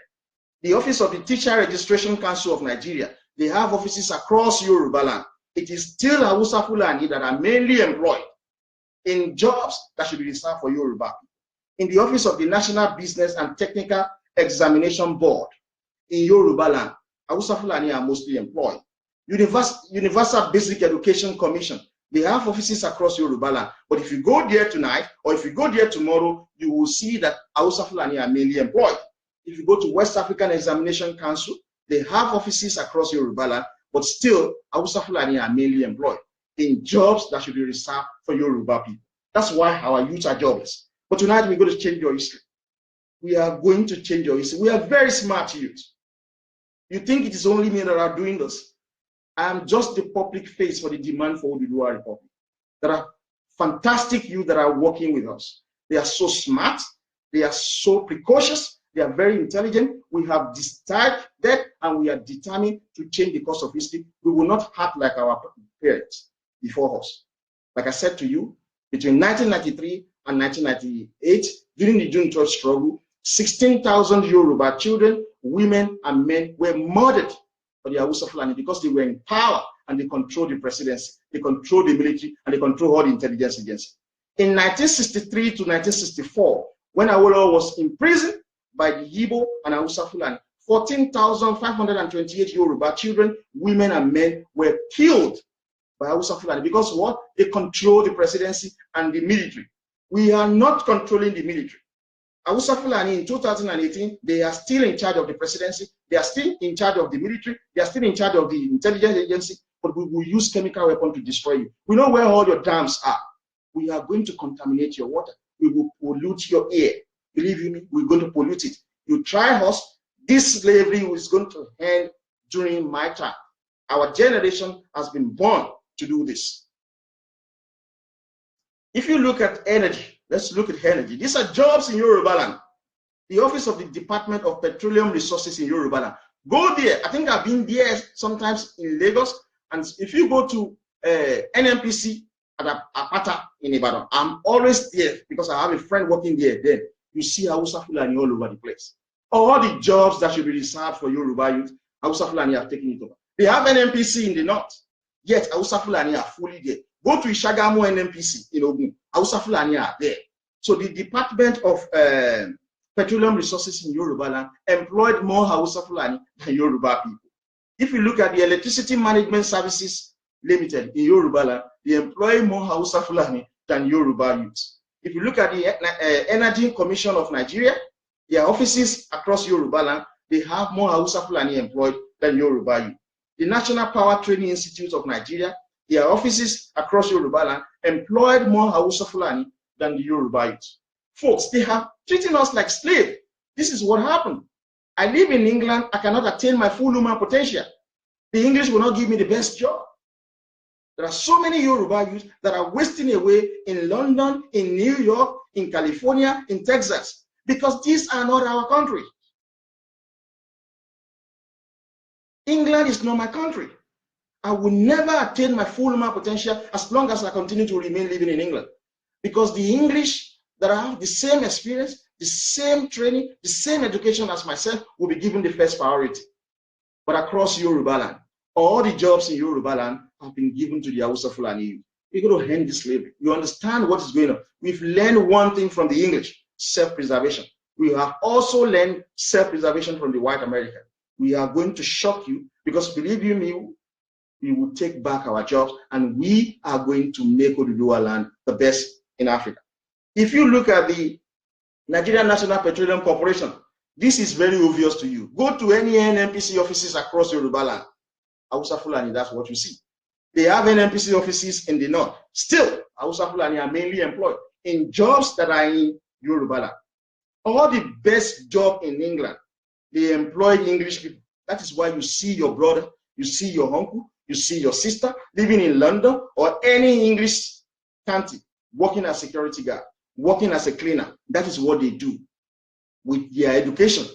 The Office of the Teacher Registration Council of Nigeria, they have offices across Yoruba land. It is still Hausa Fulani that are mainly employed in jobs that should be reserved for Yoruba. In the Office of the National Business and Technical Examination Board in Yoruba land, Hausa Fulani are mostly employed. Universal Basic Education Commission, they have offices across Yoruba land. But if you go there tonight or if you go there tomorrow, you will see that Hausa Fulani are mainly employed. If you go to West African Examination Council, they have offices across Yoruba land, but still Hausa Fulani are mainly employed in jobs that should be reserved for Yoruba people. That's why our youth are jobless. But tonight we're going to change your history. We are going to change your history. We are very smart youth. You think it is only me that are doing this? I am just the public face for the demand for Oduduwa Republic. There are fantastic youth that are working with us. They are so smart. They are so precocious. They are very intelligent. We have decided and we are determined to change the course of history. We will not act like our parents before us. Like I said to you, between 1993 and 1998, during the June 12th struggle, 16,000 Yoruba children, women, and men were murdered for the Hausa Fulani because they were in power and they controlled the presidency, they controlled the military, and they controlled all the intelligence agencies. In 1963 to 1964, when Awolowo was imprisoned by the Igbo and Hausa Fulani, 14,528 Yoruba children, women, and men were killed by Hausa Fulani because what? They control the presidency and the military. We are not controlling the military. Hausa Fulani in 2018, they are still in charge of the presidency, They are still in charge of the military. They are still in charge of the intelligence agency, but we will use chemical weapons to destroy you. We know where all your dams are. We are going to contaminate your water. We will pollute your air. Believe me, we're going to pollute it. You try us, this slavery is going to end during my time. Our generation has been born to do this. If you look at energy, let's look at energy. These are jobs in Yoruba land. The office of the Department of Petroleum Resources in Yoruba land. Go there. I think I've been there sometimes in Lagos. And if you go to NNPC at Apata in Ibadan, I'm always there because I have a friend working there. Then you see Hausa Fulani all over the place. All the jobs that should be reserved for Yoruba youth, Hausa Fulani have taken it over. They have NNPC in the north, yet Hausa Fulani are fully there. Go to Ishagamu NNPC in Ogun, Hausa Fulani are there. So the Department of Petroleum Resources in Yoruba land employed more Hausa Fulani than Yoruba people. If you look at the Electricity Management Services Limited in Yoruba land, they employ more Hausa Fulani than Yoruba youths. If you look at the Energy Commission of Nigeria, their offices across Yoruba land, they have more Hausa Fulani employed than Yoruba youth. The National Power Training Institute of Nigeria, their offices across Yoruba land, employed more Hausa Fulani than the Yoruba youth. Folks, they have treating us like slaves. This is what happened. I live in England. I cannot attain my full human potential. The English will not give me the best job. There are so many Yoruba youth that are wasting away in London, in New York, in California, in Texas, because these are not our country. England is not my country. I will never attain my full human potential as long as I continue to remain living in England, because the English that have the same experience, the same training, the same education as myself will be given the first priority. But across Yoruba land, all the jobs in Yoruba land have been given to the Hausa Fulani youth. We're going to end this slavery. You understand what is going on. We've learned one thing from the English, self-preservation. We have also learned self-preservation from the white American. We are going to shock you because, believe you me, we will take back our jobs and we are going to make Oduduwa land the best in Africa. If you look at the Nigerian National Petroleum Corporation, this is very obvious to you. Go to any NNPC offices across Yoruba land. Hausa Fulani, that's what you see. They have NNPC offices in the north. Still, Hausa Fulani are mainly employed in jobs that are in Yoruba land. All the best job in England, they employ English people. That is why you see your brother, you see your uncle, you see your sister living in London or any English county, working as a security guard, working as a cleaner. That is what they do with their education.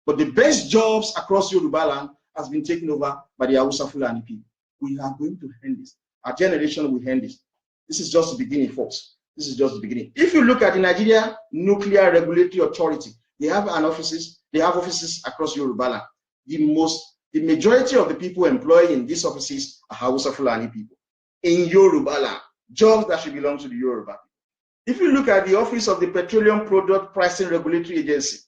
But the best jobs across Yoruba land has been taken over by the Hausa Fulani people. We are going to end this. Our generation will end this. This is just the beginning, folks. This is just the beginning. If you look at the Nigeria Nuclear Regulatory Authority, they have offices across Yoruba land. The majority of the people employed in these offices are Hausa Fulani people. In Yoruba land, jobs that should belong to the Yoruba people. If you look at the office of the Petroleum Product Pricing Regulatory Agency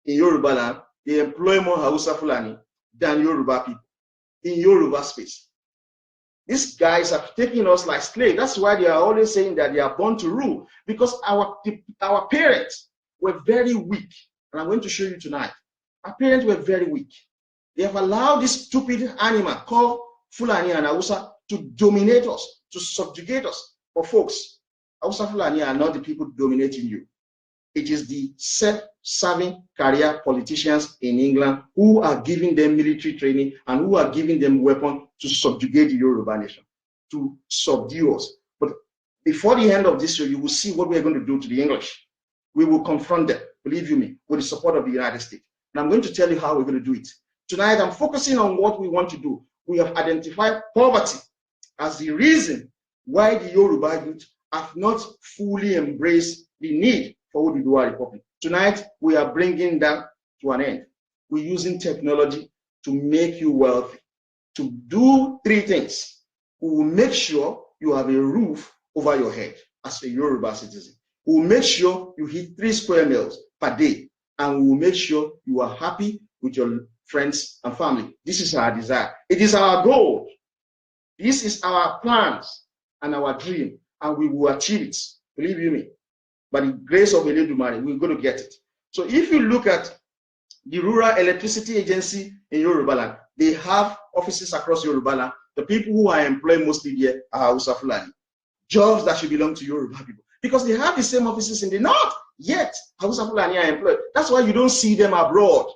in Yoruba land, they employ more Hausa Fulani than Yoruba people in Yoruba space. These guys are taking us like slaves. That's why they are always saying that they are born to rule, because our parents were very weak. And I'm going to show you tonight. Our parents were very weak. They have allowed this stupid animal called Fulani and Hausa to dominate us, to subjugate us. But folks, Hausa Fulani are not the people dominating you. It is the self-serving career politicians in England who are giving them military training and who are giving them weapons to subjugate the Yoruba nation, to subdue us. But before the end of this show, you will see what we are going to do to the English. We will confront them, believe you me, with the support of the United States. And I'm going to tell you how we're going to do it. Tonight, I'm focusing on what we want to do. We have identified poverty as the reason why the Yoruba youth have not fully embraced the need for Oduduwa Republic. Tonight, we are bringing that to an end. We're using technology to make you wealthy, to do three things. We will make sure you have a roof over your head as a Yoruba citizen. We will make sure you hit 3 square meals per day, and we will make sure you are happy with your friends and family. This is our desire. It is our goal. This is our plans and our dream, and we will achieve it. Believe you me. By the grace of Eledumare, we're going to get it. So if you look at The Rural Electricity Agency in Yoruba land, they have offices across Yoruba land. The people who are employed mostly there are Hausa Fulani. Jobs that should belong to Yoruba people. Because they have the same offices in the north, yet Hausa Fulani are employed. That's why you don't see them abroad.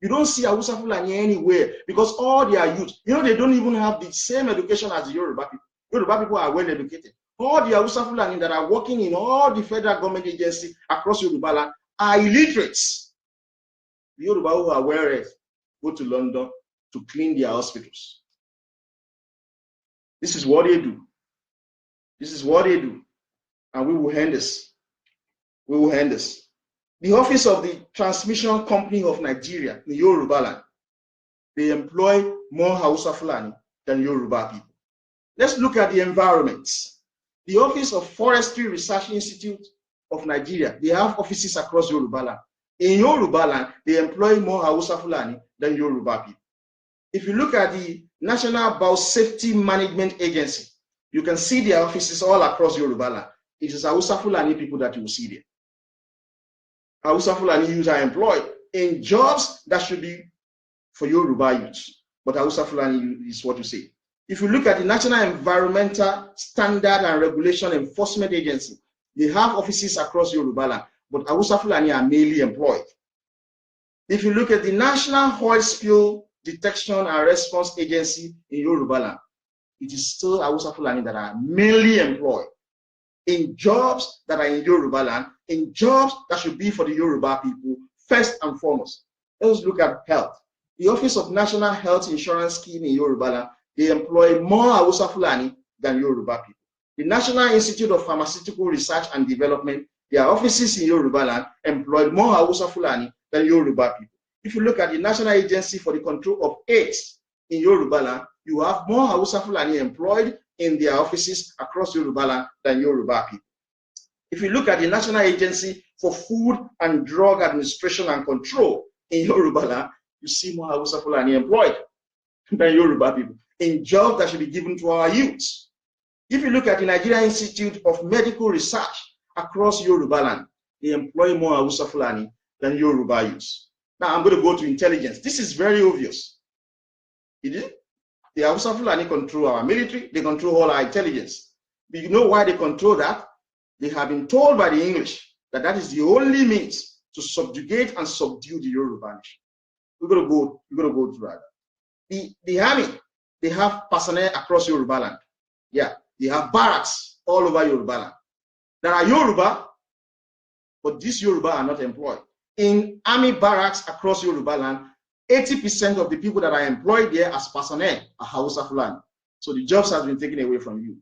You don't see Hausa Fulani anywhere because all their youth, they don't even have the same education as the Yoruba people. Yoruba people are well educated. All the Hausa Fulani that are working in all the federal government agencies across Yoruba land are illiterates. The Yoruba who are well read go to London to clean their hospitals. This is what they do. This is what they do. And we will end this. We will end this. The office of the Transmission Company of Nigeria in Yoruba land, they employ more Hausa Fulani than Yoruba people. Let's look at the environment. The office of Forestry Research Institute of Nigeria, they have offices across Yoruba land. In Yoruba land, they employ more Hausa Fulani than Yoruba people. If you look at the National Biosafety Management Agency, you can see their offices all across Yoruba land. It is Hausa Fulani people that you will see there. Hausa Fulani youths are employed in jobs that should be for Yoruba youths, but Hausa Fulani is what you say. If you look at the National Environmental Standard and Regulation Enforcement Agency, they have offices across Yoruba land, but Hausa Fulani are mainly employed. If you look at the National Oil Spill Detection and Response Agency in Yoruba land, it is still Hausa Fulani that are mainly employed in jobs that are in Yoruba land, in jobs that should be for the Yoruba people, first and foremost. Let's look at health. The Office of National Health Insurance Scheme in Yoruba land, they employ more Hausa Fulani than Yoruba people. The National Institute of Pharmaceutical Research and Development, their offices in Yoruba land employ more Hausa Fulani than Yoruba people. If you look at the National Agency for the Control of AIDS in Yoruba land, you have more Hausa Fulani employed in their offices across Yoruba land than Yoruba people. If you look at the National Agency for Food and Drug Administration and Control in Yoruba land, you see more Hausa Fulani employed than Yoruba people in jobs that should be given to our youths. If you look at the Nigerian Institute of Medical Research across Yoruba land, they employ more Hausa Fulani than Yoruba youths. Now I'm going to go to intelligence. This is very obvious. The Hausa Fulani control our military, they control all our intelligence. But you know why they control that? They have been told by the English that that is the only means to subjugate and subdue the Yoruba nation. We're going to go through that. The army, they have personnel across Yoruba land. Yeah, they have barracks all over Yoruba land. There are Yoruba, but these Yoruba are not employed. In army barracks across Yoruba land, 80% of the people that are employed there as personnel are Hausa Fulani. So the jobs have been taken away from you.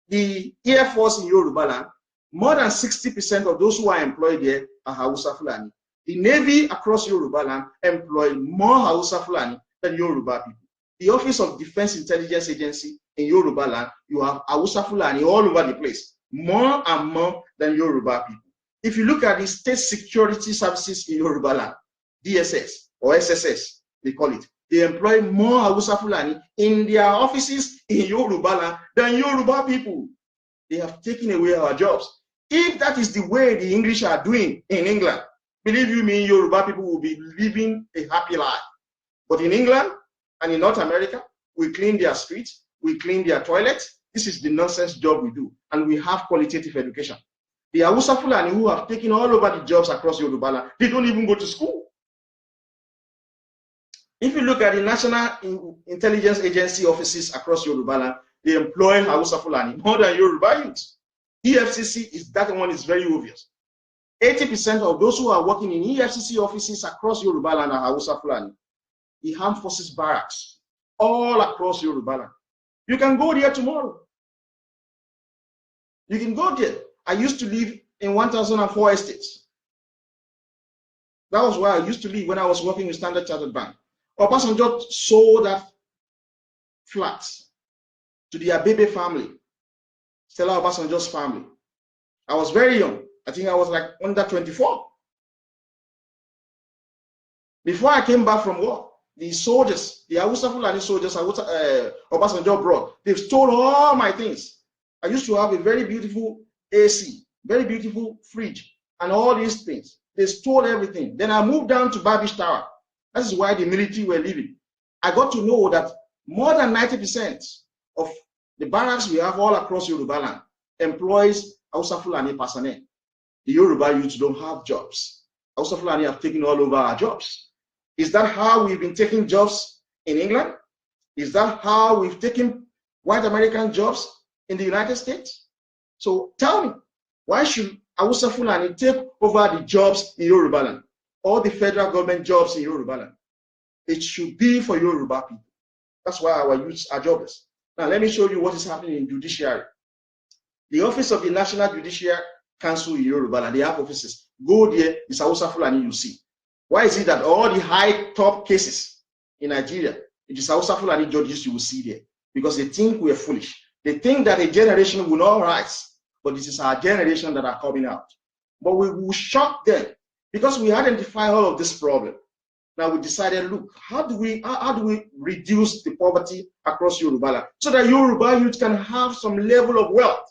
The Air Force in Yoruba land, more than 60% of those who are employed there are Hausa Fulani. The Navy across Yoruba land employ more Hausa Fulani than Yoruba people. The Office of Defense Intelligence Agency in Yoruba land, you have Hausa Fulani all over the place, more and more than Yoruba people. If you look at the State Security Services in Yoruba land, DSS or SSS, they call it, they employ more Hausa Fulani in their offices in Yoruba land than Yoruba people. They have taken away our jobs. If that is the way the English are doing in England, believe you me, Yoruba people will be living a happy life. But in England and in North America, we clean their streets, we clean their toilets. This is the nonsense job we do, and we have qualitative education. The Hausa Fulani who have taken all over the jobs across Yoruba land, they don't even go to school. If you look at the National Intelligence Agency offices across Yoruba land, they employ Hausa Fulani more than Yoruba youths. EFCC, that one is very obvious. 80% of those who are working in EFCC offices across Yoruba land are Hausa Fulani. The Armed Forces barracks, all across Yoruba land. You can go there tomorrow. You can go there. I used to live in 1004 estates. That was where I used to live when I was working with Standard Chartered Bank. Obasanjo sold that flat to the Abebe family, Stella Obasanjo's family. I was very young. I think I was like under 24. Before I came back from war, the soldiers, the Hausa Fulani soldiers Obasanjo brought, they've stolen all my things. I used to have a very beautiful AC, very beautiful fridge, and all these things. They stole everything. Then I moved down to Babish Tower. That is why the military were leaving. I got to know that more than 90% of the barracks we have all across Yoruba land employs Hausa Fulani personnel. The Yoruba youth don't have jobs. Hausa Fulani have taken all over our jobs. Is that how we've been taking jobs in England? Is that how we've taken white American jobs in the United States? So tell me, why should Hausa Fulani take over the jobs in Yoruba land, or the federal government jobs in Yoruba land? It should be for Yoruba people. That's why our youths are jobless. Now let me show you what is happening in judiciary. The office of the National Judicial Council in Yoruba land, they have offices. Go there, it's Hausa Fulani you see. Why is it that all the high top cases in Nigeria, it is Hausa Fulani judges you will see there? Because they think we are foolish. They think that a generation will not rise, but this is our generation that are coming out. But we will shock them because we identify all of this problem. Now we decided, look, how do we reduce the poverty across Yoruba land so that Yoruba youth can have some level of wealth?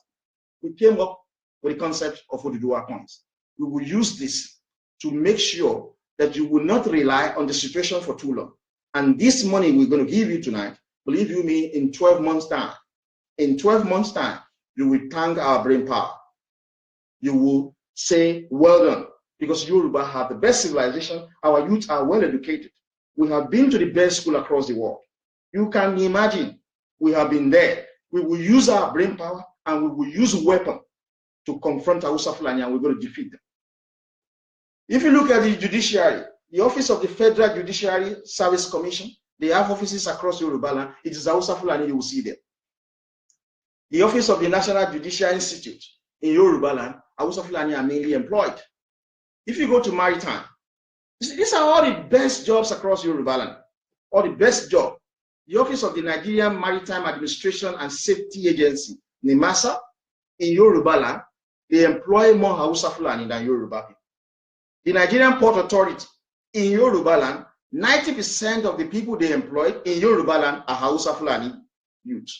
We came up with the concept of Oduduwa coins. We will use this to make sure that you will not rely on the situation for too long. And this money we're going to give you tonight, believe you me, in 12 months' time, you will thank our brain power. You will say, well done, because Yoruba have the best civilization. Our youth are well educated. We have been to the best school across the world. You can imagine, we have been there. We will use our brain power and we will use weapon to confront Hausa Fulani, and we're going to defeat them. If you look at the judiciary, the office of the Federal Judiciary Service Commission, they have offices across Yoruba land. It is Hausa Fulani you will see there. The office of the National Judicial Institute in Yoruba land, Hausa Fulani are mainly employed. If you go to maritime, these are all the best jobs across Yoruba land, all the best job. The office of the Nigerian Maritime Administration and Safety Agency, NIMASA, in Yoruba land, they employ more Hausa Fulani than Yoruba people. The Nigerian Port Authority in Yoruba land, 90% of the people they employ in Yoruba land are Hausa Fulani youth.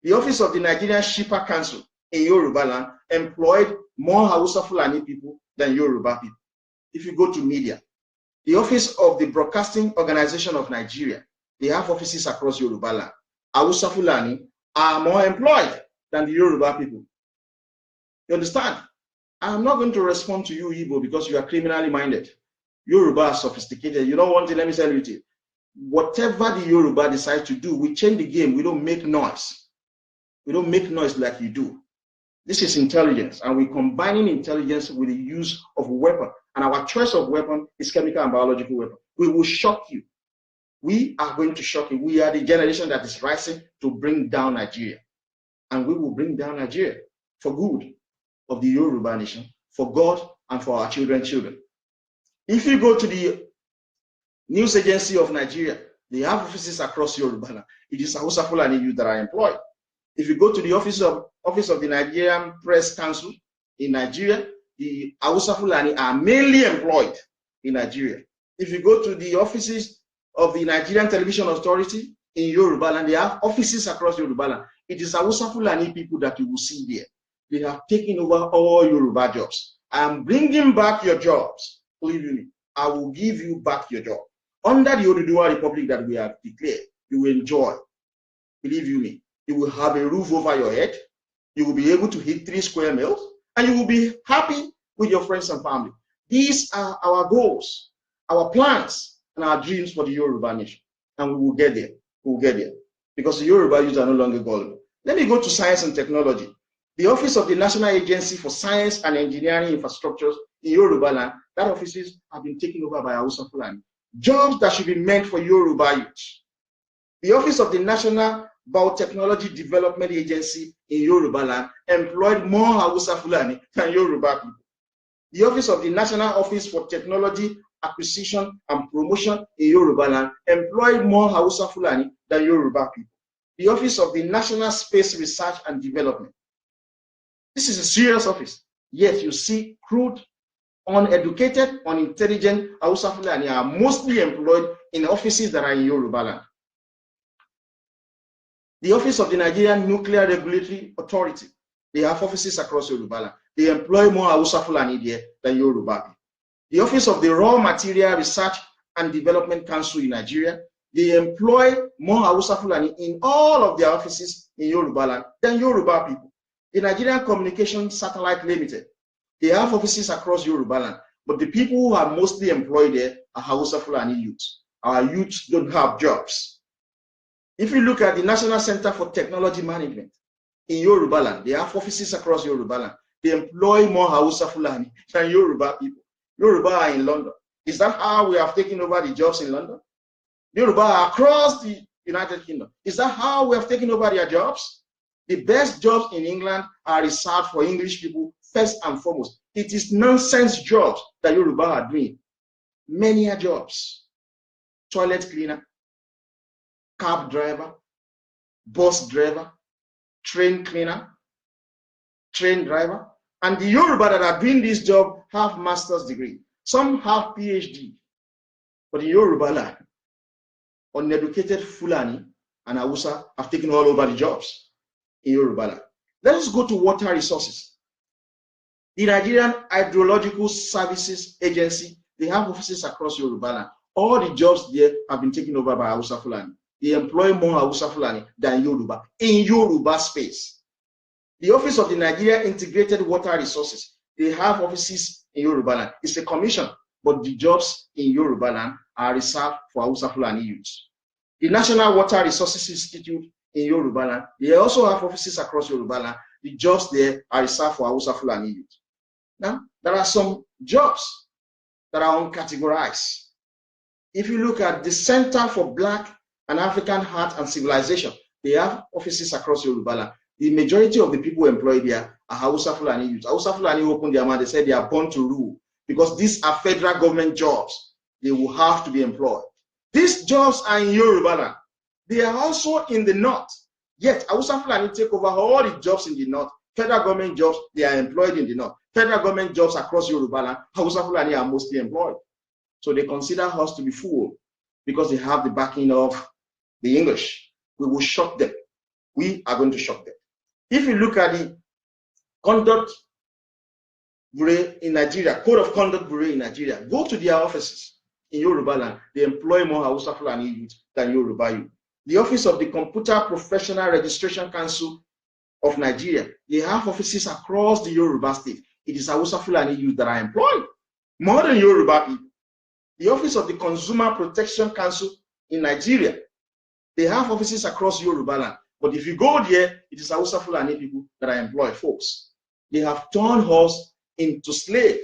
The office of the Nigerian Shipper Council in Yoruba land employed more Hausa Fulani people than Yoruba people. If you go to media, the office of the Broadcasting Organization of Nigeria, they have offices across Yoruba land. Hausa Fulani are more employed than the Yoruba people. You understand? I'm not going to respond to you, Igbo, because you are criminally minded. Yoruba are sophisticated. You don't want to, let me tell you, whatever the Yoruba decide to do, we change the game. We don't make noise. We don't make noise like you do. This is intelligence, and we're combining intelligence with the use of weapon. And our choice of weapon is chemical and biological weapon. We will shock you. We are going to shock you. We are the generation that is rising to bring down Nigeria. And we will bring down Nigeria for good of the Yoruba nation, for God and for our children's children. If you go to the News Agency of Nigeria, they have offices across Yoruba land. It is Hausa Fulani youth that are employed. If you go to the office of the Nigerian Press Council in Nigeria, the Hausa Fulani are mainly employed in Nigeria. If you go to the offices of the Nigerian Television Authority in Yoruba land, they have offices across Yoruba land. It is Hausa Fulani people that you will see there. They have taken over all Yoruba jobs. I am bringing back your jobs. Believe me, I will give you back your job. Under the Oduduwa Republic that we have declared, you will enjoy. Believe you me, you will have a roof over your head. You will be able to hit 3 square meals, and you will be happy with your friends and family. These are our goals, our plans, and our dreams for the Yoruba nation. And we will get there. We will get there. Because the Yoruba youth are no longer gullible. Let me go to science and technology. The office of the National Agency for Science and Engineering Infrastructures in Yoruba land, that offices have been taken over by Hausa Fulani. Jobs that should be meant for Yoruba youth. The office of the National Biotechnology Development Agency in Yoruba land employed more Hausa Fulani than Yoruba people. The office of the National Office for Technology Acquisition and Promotion in Yoruba land employed more Hausa Fulani than Yoruba people. The office of the National Space Research and Development. This is a serious office. Yet you see crude, uneducated, unintelligent Hausa Fulani are mostly employed in offices that are in Yoruba land. The office of the Nigerian Nuclear Regulatory Authority, they have offices across Yoruba land. They employ more Hausa Fulani there than Yoruba. The Office of the Raw Material Research and Development Council in Nigeria, they employ more Hausa Fulani in all of their offices in Yoruba land than Yoruba people. The Nigerian Communication Satellite Limited, they have offices across Yoruba land, but the people who are mostly employed there are Hausa Fulani youths. Our youths don't have jobs. If you look at the National Center for Technology Management in Yoruba land, they have offices across Yoruba land. They employ more Hausa Fulani than Yoruba people. Yoruba are in London. Is that how we have taken over the jobs in London? Yoruba are across the United Kingdom. Is that how we have taken over their jobs? The best jobs in England are reserved for English people first and foremost. It is nonsense jobs that Yoruba are doing. Many are jobs. Toilet cleaner, cab driver, bus driver, train cleaner, train driver. And the Yoruba that are doing this job have master's degree. Some have PhD. But in Yoruba land, uneducated Fulani and Hausa have taken all over the jobs in Yoruba land. Let us go to water resources. The Nigerian Hydrological Services Agency, they have offices across Yoruba land. All the jobs there have been taken over by Hausa Fulani. They employ more Hausa Fulani than Yoruba in Yoruba space. The Office of the Nigeria Integrated Water Resources, they have offices in Yoruba land. It's a commission, but the jobs in Yoruba land are reserved for Hausa Fulani youths. The National Water Resources Institute in Yoruba land, they also have offices across Yoruba land. The jobs there are reserved for Hausa Fulani youths. Now, there are some jobs that are uncategorized. If you look at the Center for Black and African Art and Civilization, they have offices across Yoruba land. The majority of the people employed there are Hausa Fulani youths. Hausa Fulani opened their mouth, they said they are born to rule because these are federal government jobs. They will have to be employed. These jobs are in Yoruba land. They are also in the north. Yet, Hausa Fulani take over all the jobs in the north. Federal government jobs, they are employed in the north. Federal government jobs across Yoruba land, Hausa Fulani are mostly employed. So they consider us to be fool because they have the backing of the English. We will shock them. We are going to shock them. If you look at the Conduct Bureau in Nigeria, Code of Conduct Bureau in Nigeria, go to their offices in Yoruba land. They employ more Hausa Fulani youth than Yoruba youth. The Office of the Computer Professional Registration Council of Nigeria, they have offices across the Yoruba state. It is Hausa Fulani youth that are employed, more than Yoruba people. The Office of the Consumer Protection Council in Nigeria, they have offices across Yoruba land. But if you go there, it is Hausa Fulani people that are employed, folks. They have turned us into slaves.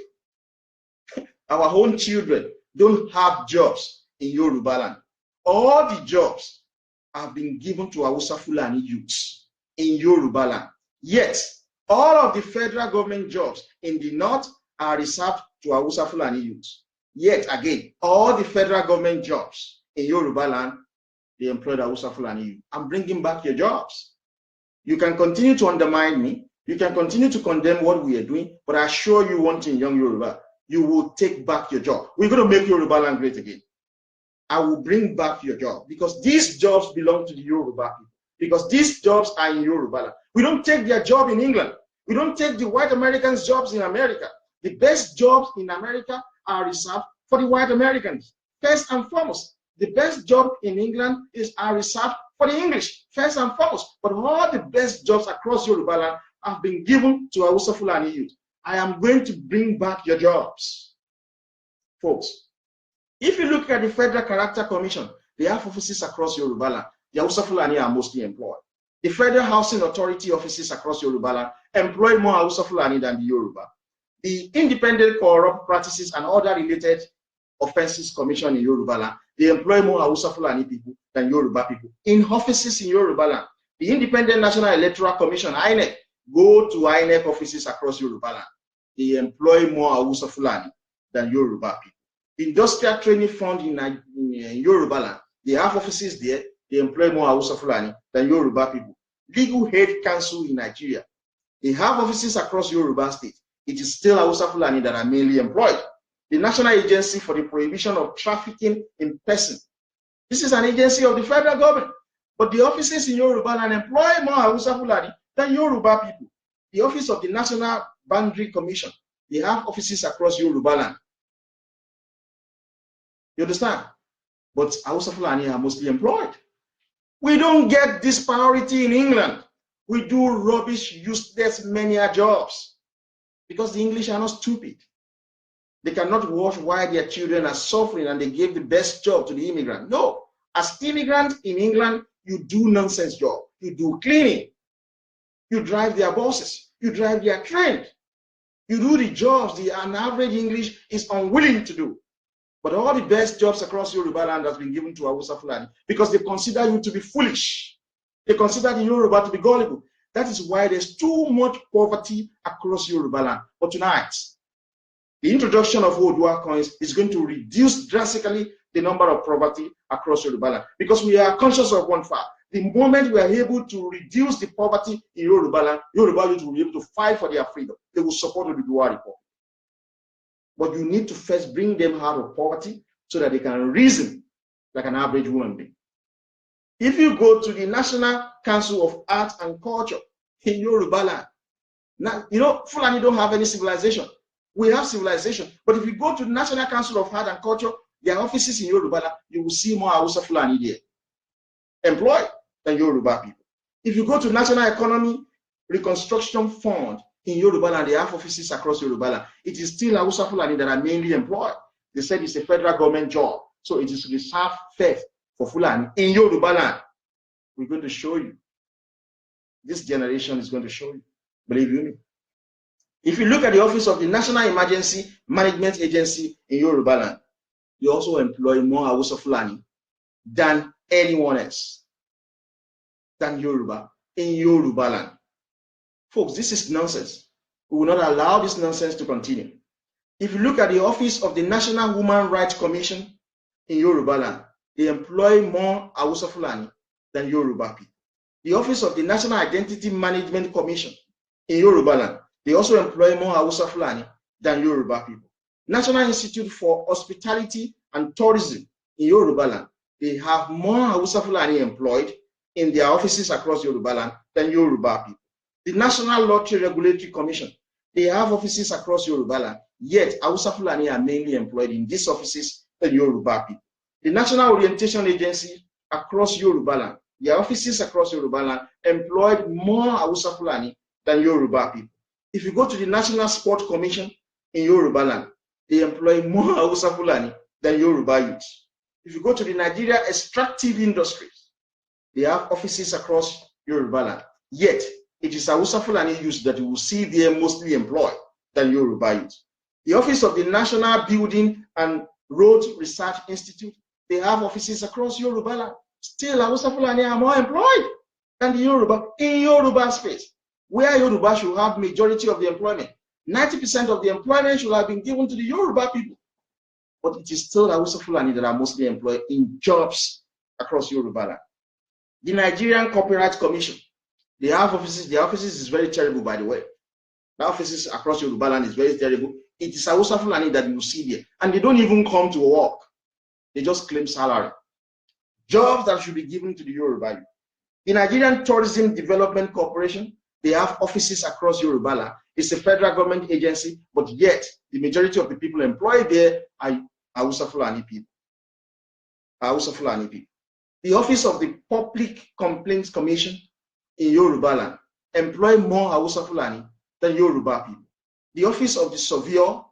Our own children don't have jobs in Yoruba land. All the jobs have been given to Hausa Fulani youths in Yoruba land. Yet, all of the federal government jobs in the north are reserved to Hausa Fulani youths. Yet again, all the federal government jobs in Yoruba land, they employ the Hausa Fulani youth. I'm bringing back your jobs. You can continue to undermine me. You can continue to condemn what we are doing, but I assure you one thing, young Yoruba, you will take back your job. We're going to make Yoruba land great again. I will bring back your job because these jobs belong to the Yoruba people. Because these jobs are in Yoruba land. We don't take their job in England. We don't take the white Americans' jobs in America. The best jobs in America are reserved for the white Americans. First and foremost, the best job in England are reserved for the English, first and foremost. But all the best jobs across Yoruba land have been given to Hausa Fulani youth. I am going to bring back your jobs. Folks, if you look at the Federal Character Commission, they have offices across Yoruba land. The Hausa Fulani are mostly employed. The Federal Housing Authority offices across Yoruba land employ more Hausa Fulani than the Yoruba. The Independent Corrupt Practices and Other Related Offenses Commission in Yoruba land, they employ more Hausa Fulani people than Yoruba people in offices in Yoruba land. The Independent National Electoral Commission, INEC, go to INEC offices across Yoruba land. They employ more Hausa Fulani than Yoruba people. The Industrial Training Fund in Yoruba land, they have offices there. They employ more Hausa Fulani than Yoruba people. Legal Aid Council in Nigeria, they have offices across Yoruba state. It is still Hausa Fulani that are mainly employed. The National Agency for the Prohibition of Trafficking in Person. This is an agency of the federal government, but the offices in Yoruba land employ more Hausa Fulani than Yoruba people. The Office of the National Boundary Commission, they have offices across Yoruba land. You understand? But Hausa Fulani are mostly employed. We don't get this priority in England. We do rubbish, useless, menial jobs because the English are not stupid. They cannot watch while their children are suffering and they give the best job to the immigrant. No, as immigrant in England, you do nonsense job. You do cleaning. You drive their buses. You drive their train. You do the jobs an average English is unwilling to do. But all the best jobs across Yoruba land has been given to Hausa Fulani because they consider you to be foolish. They consider the Yoruba to be gullible. That is why there's too much poverty across Yoruba land. But tonight, the introduction of Oodua coins is going to reduce drastically the number of poverty across Yoruba land because we are conscious of one fact. The moment we are able to reduce the poverty in Yoruba land, Yoruba youth will be able to fight for their freedom. They will support the Oodua Republic. But you need to first bring them out of poverty so that they can reason like an average human being. If you go to the National Council of Art and Culture in Yoruba land, now, you know, Fulani don't have any civilization. We have civilization. But if you go to the National Council of Art and Culture, their offices in Yoruba land, you will see more Hausa Fulani there, employed than Yoruba people. If you go to National Economy Reconstruction Fund in Yoruba land, they have offices across Yoruba land. It is still Hausa Fulani that are mainly employed. They said it's a federal government job. So it is reserved first for Fulani in Yoruba land. We're going to show you. This generation is going to show you. Believe you me. If you look at the office of the National Emergency Management Agency in Yoruba land, they also employ more Hausa Fulani than anyone else, than Yoruba in Yoruba land. Folks, this is nonsense. We will not allow this nonsense to continue. If you look at the office of the National Human Rights Commission in Yoruba land, they employ more Hausa Fulani than Yoruba people. The office of the National Identity Management Commission in Yoruba land, they also employ more Hausa Fulani than Yoruba people. National Institute for Hospitality and Tourism in Yoruba land, they have more Hausa Fulani employed in their offices across Yoruba land than Yoruba people. The National Lottery Regulatory Commission, they have offices across Yoruba land, yet Hausa Fulani are mainly employed in these offices than Yoruba people. The National Orientation Agency across Yoruba land, their offices across Yoruba land employed more Hausa Fulani than Yoruba people. If you go to the National Sport Commission in Yoruba land, they employ more Hausa Fulani than Yoruba youth. If you go to the Nigeria Extractive Industries, they have offices across Yoruba land, yet it is Hausa Fulani youth that you will see there mostly employed than Yoruba youth. The office of the National Building and Road Research Institute, they have offices across Yoruba land. Still, Hausa Fulani are more employed than the Yoruba in Yoruba space, where Yoruba should have majority of the employment. 90% of the employment should have been given to the Yoruba people. But it is still Hausa Fulani that are mostly employed in jobs across Yoruba land. The Nigerian Copyright Commission, they have offices. Their offices is very terrible, by the way. The offices across Yoruba land is very terrible. It is Hausa Fulani that you see there. And they don't even come to work. They just claim salary. Jobs that should be given to the Yoruba youth. The Nigerian Tourism Development Corporation, they have offices across Yoruba land. It's a federal government agency, but yet the majority of the people employed there are Hausa Fulani people. Hausa Fulani people. The office of the Public Complaints Commission in Yoruba land employ more Hausa Fulani than Yoruba people. The office of the Surveyor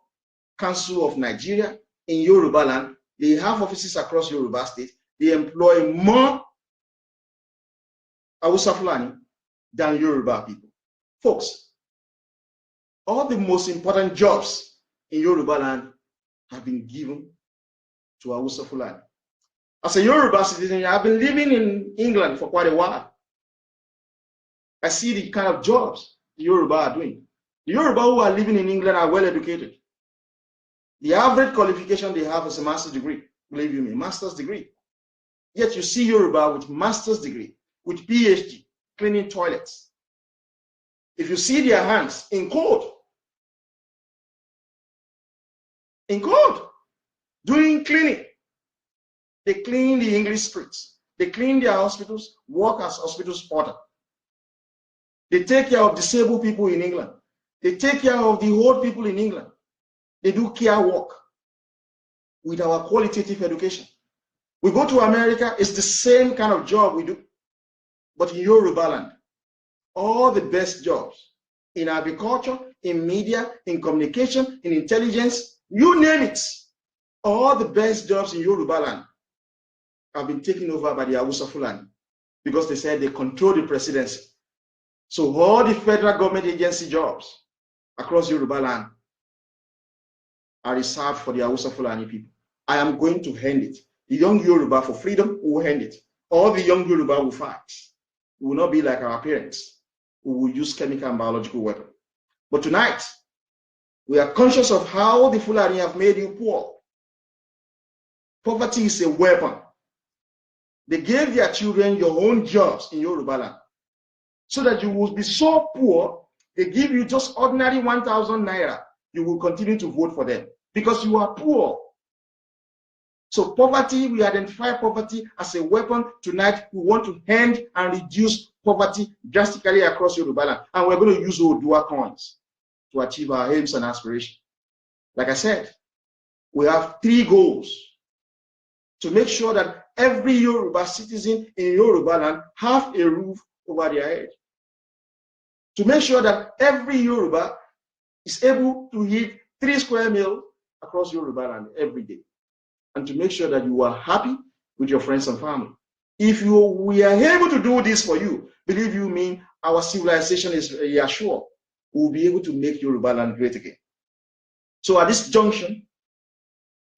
Council of Nigeria in Yoruba land, they have offices across Yoruba state. They employ more Hausa Fulani than Yoruba people. Folks, all the most important jobs in Yoruba land have been given to Hausa Fulani. As a Yoruba citizen, I've been living in England for quite a while. I see the kind of jobs the Yoruba are doing. The Yoruba who are living in England are well educated. The average qualification they have is a master's degree. Believe you me, master's degree. Yet you see Yoruba with master's degree, with PhD, cleaning toilets. If you see their hands in code, doing cleaning, they clean the English streets, they clean their hospitals, work as hospital spotter. They take care of disabled people in England. They take care of the old people in England. They do care work. with our qualitative education. We go to America, it's the same kind of job we do, but in Yoruba land. All the best jobs in agriculture, in media, in communication, in intelligence, you name it. All the best jobs in Yoruba land have been taken over by the Hausa Fulani because they said they control the presidency. So all the federal government agency jobs across Yoruba land are reserved for the Hausa Fulani people. I am going to end it. The young Yoruba for freedom will end it. All the young Yoruba will fight. We will not be like our parents who will use chemical and biological weapons. But tonight, we are conscious of how the Fulani have made you poor. Poverty is a weapon. They gave their children your own jobs in Yoruba land so that you will be so poor, they give you just ordinary 1,000 naira. You will continue to vote for them because you are poor. So poverty, we identify poverty as a weapon. Tonight, we want to end and reduce poverty drastically across Yoruba land. And we're going to use Odua coins to achieve our aims and aspirations. Like I said, we have 3 goals to make sure that every Yoruba citizen in Yoruba land have a roof over their head. To make sure that every Yoruba is able to eat 3 square meals across Yoruba land every day. And to make sure that you are happy with your friends and family. If we are able to do this for you, believe you me, our civilization is assured. We will be able to make Yoruba land great again. So at this junction,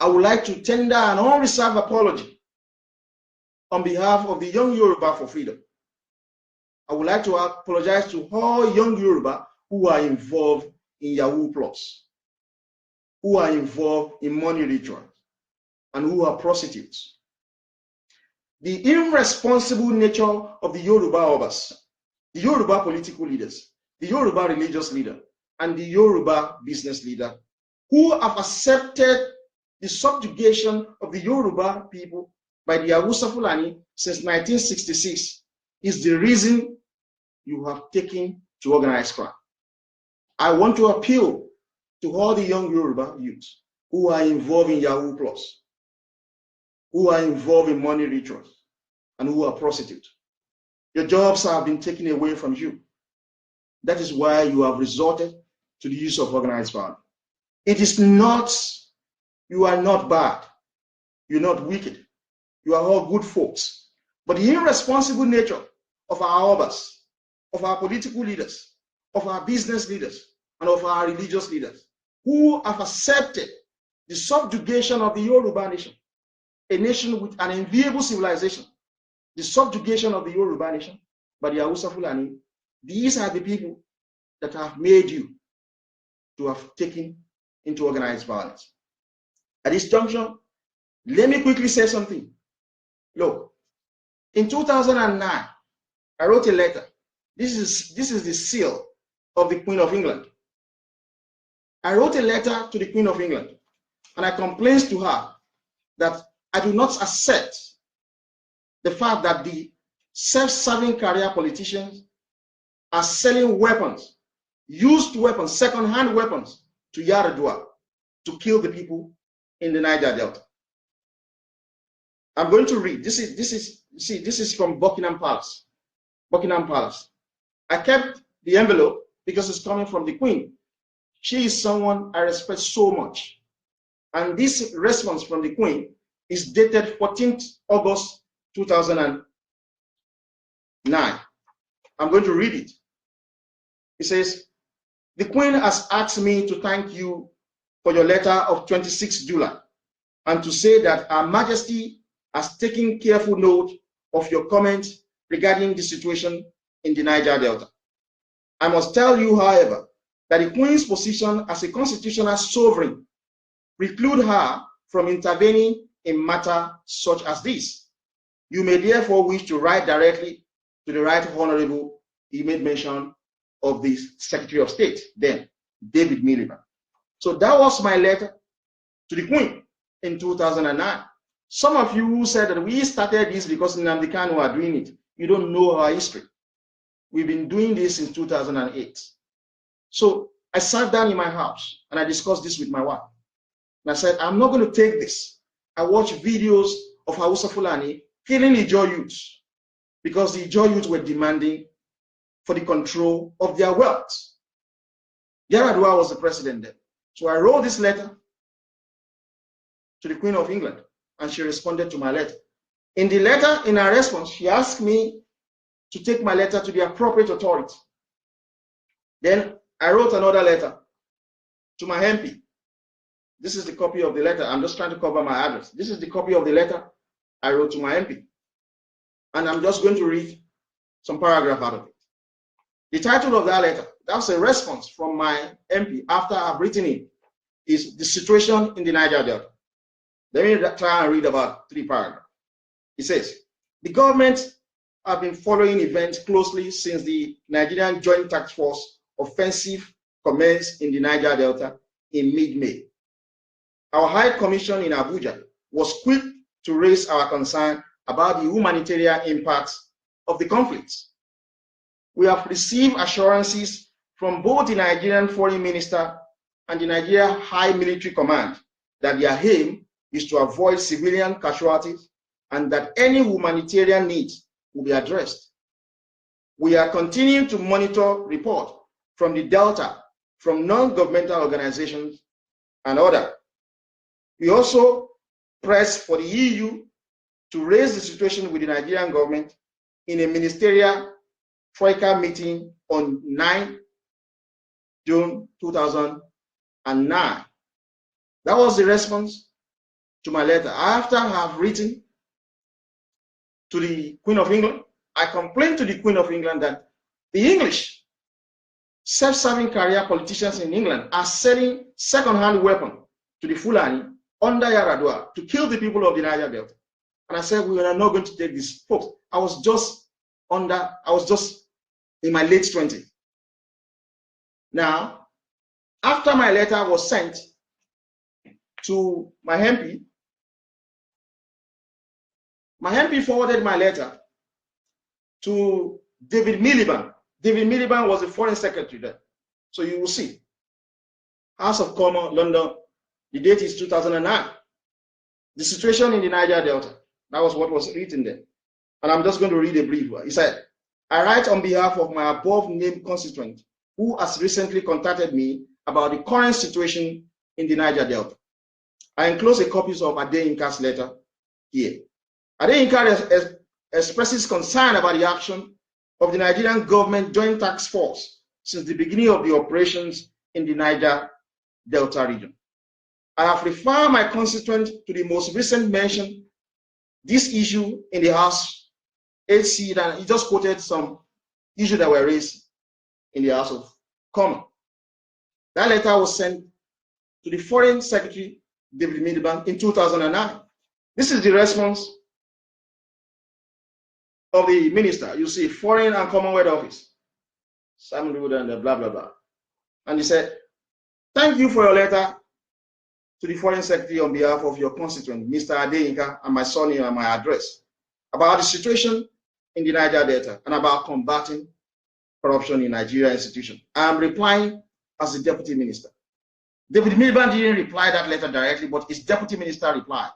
I would like to tender an unreserved apology on behalf of the young Yoruba for freedom. I would like to apologize to all young Yoruba who are involved in Yahoo plots, who are involved in money rituals, and who are prostitutes. The irresponsible nature of the Yoruba Obas, the Yoruba political leaders, the Yoruba religious leader, and the Yoruba business leader, who have accepted the subjugation of the Yoruba people by the Hausa Fulani since 1966, is the reason you have taken to organized crime. I want to appeal to all the young Yoruba youths who are involved in Yahoo plots, who are involved in money rituals, and who are prostitutes. Your jobs have been taken away from you. That is why you have resorted to the use of organized violence. It is not, you are not bad. You're not wicked. You are all good folks. But the irresponsible nature of our obas, of our political leaders, of our business leaders, and of our religious leaders, who have accepted the subjugation of the Yoruba nation, a nation with an enviable civilization, the subjugation of the Yoruba nation by the Hausa Fulani. These are the people that have made you to have taken into organized violence. At this junction, let me quickly say something. Look, in 2009, I wrote a letter. This is the seal of the Queen of England. I wrote a letter to the Queen of England, and I complained to her that I do not accept the fact that the self-serving career politicians are selling weapons, used weapons, second-hand weapons to Yaradua to kill the people in the Niger Delta. I'm going to read. This is from Buckingham Palace. Buckingham Palace. I kept the envelope because it's coming from the Queen. She is someone I respect so much. And this response from the Queen is dated 14th August 2009. I'm going to read it. It says, the Queen has asked me to thank you for your letter of 26 July and to say that Her Majesty has taken careful note of your comments regarding the situation in the Niger Delta. I must tell you, however, that the Queen's position as a constitutional sovereign preclude her from intervening in matters such as this. You may therefore wish to write directly to the Right Honorable, he made mention of the Secretary of State, then, David Miliband. So that was my letter to the Queen in 2009. Some of you who said that we started this because Nnamdi Kanu are doing it, you don't know our history. We've been doing this since 2008. So I sat down in my house and I discussed this with my wife. And I said, I'm not going to take this. I watched videos of Hausa Fulani killing Ijaw youths because the Ijaw youths were demanding for the control of their wealth. Yaradua was the president then. So I wrote this letter to the Queen of England, and she responded to my letter. In the letter, in her response, she asked me to take my letter to the appropriate authority. Then I wrote another letter to my MP. This is the copy of the letter. I'm just trying to cover my address. This is the copy of the letter I wrote to my MP. And I'm just going to read some paragraph out of it. The title of that letter, that's a response from my MP after I've written it, is the situation in the Niger Delta. Let me try and read about 3 paragraphs. It says, the government have been following events closely since the Nigerian Joint Task Force offensive commenced in the Niger Delta in mid-May. Our High Commission in Abuja was quick to raise our concern about the humanitarian impacts of the conflicts. We have received assurances from both the Nigerian Foreign Minister and the Nigeria High Military Command that their aim is to avoid civilian casualties and that any humanitarian needs will be addressed. We are continuing to monitor reports from the Delta, from non-governmental organizations and others. We also press for the EU to raise the situation with the Nigerian government in a ministerial Troika meeting on 9 June 2009. That was the response to my letter. After I have written to the Queen of England, I complained to the Queen of England that the English self-serving career politicians in England are selling second-hand weapons to the Fulani under Yaradua to kill the people of the Niger Delta. And I said, we are not going to take this. Folks, I was just in my late 20s. Now, after my letter was sent to my MP forwarded my letter to David Miliband. David Miliband was the foreign secretary there. So you will see. House of Commons, London, the date is 2009. The situation in the Niger Delta, that was what was written there. And I'm just going to read a brief one. He said, I write on behalf of my above named constituent who has recently contacted me about the current situation in the Niger Delta. I enclose a copy of Adeyinka's letter here. Adeyinka expresses concern about the action of the Nigerian government joint task force since the beginning of the operations in the Niger Delta region. I have referred my constituent to the most recent mention this issue in the House HC, and he just quoted some issues that were raised in the House of Commons. That letter was sent to the Foreign Secretary, David Miliband, in 2009. This is the response of the minister. You see, Foreign and Commonwealth Office, Simon Wood and blah, blah, blah. And he said, thank you for your letter to the Foreign Secretary on behalf of your constituent, Mr. Adeyinka, and my son here and my address, about the situation in the Niger Delta and about combating corruption in Nigeria institutions. I am replying as the Deputy Minister. David Miliband didn't reply that letter directly, but his Deputy Minister replied.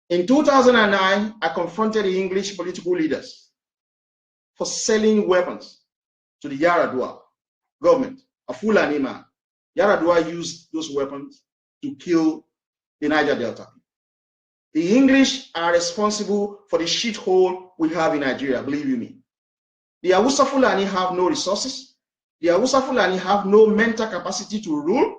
In 2009, I confronted the English political leaders for selling weapons to the Yaradua government, a Fulani man. Yaradua used those weapons to kill the Niger Delta. The English are responsible for the shithole we have in Nigeria, believe you me. The Hausa Fulani have no resources. The Hausa Fulani have no mental capacity to rule.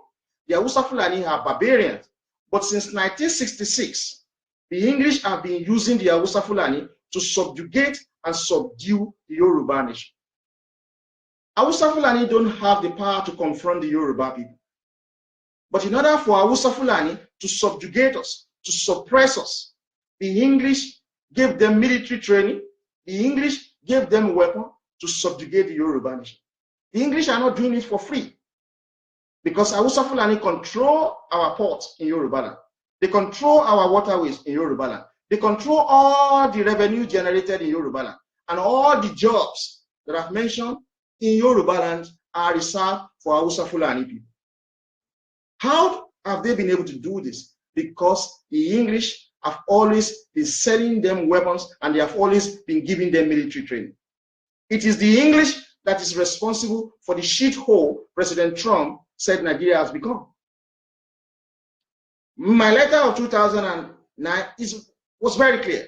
The Hausa Fulani are barbarians. But since 1966, the English have been using the Hausa Fulani to subjugate and subdue the Yoruba nation. Hausa Fulani don't have the power to confront the Yoruba people. But in order for Hausa Fulani to subjugate us, to suppress us, the English gave them military training. The English gave them a weapon to subjugate the Yoruba nation. The English are not doing it for free because Hausa Fulani control our ports in Yoruba land. They control our waterways in Yoruba land. They control all the revenue generated in Yoruba land. And all the jobs that I've mentioned in Yoruba land are reserved for Hausa Fulani people. How have they been able to do this? Because the English have always been selling them weapons and they have always been giving them military training. It is the English that is responsible for the shithole President Trump said Nigeria has become. My letter of 2009 was very clear.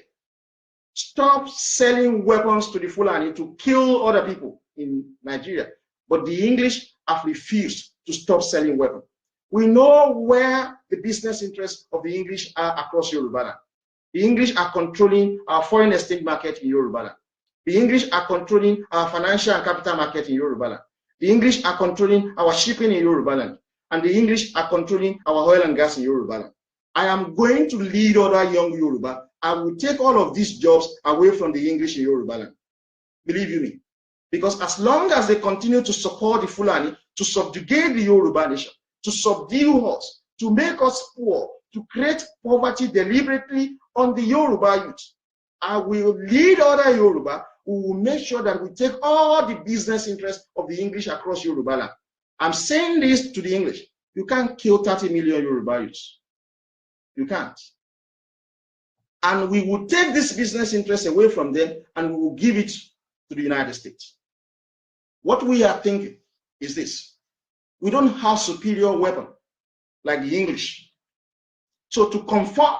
Stop selling weapons to the Fulani to kill other people in Nigeria. But the English have refused to stop selling weapons. We know where the business interests of the English are across Yoruba land. The English are controlling our foreign exchange market in Yoruba land. The English are controlling our financial and capital market in Yoruba land. The English are controlling our shipping in Yoruba land. And the English are controlling our oil and gas in Yoruba land. I am going to lead other young Yoruba. I will take all of these jobs away from the English in Yoruba land. Believe you me. Because as long as they continue to support the Fulani, to subjugate the Yoruba nation, to subdue us, to make us poor, to create poverty deliberately on the Yoruba youth, I will lead other Yoruba who will make sure that we take all the business interests of the English across Yoruba land. I'm saying this to the English. You can't kill 30 million Yoruba youths. You can't. And we will take this business interest away from them and we will give it to the United States. What we are thinking is this. We don't have superior weapon like the English. So to confront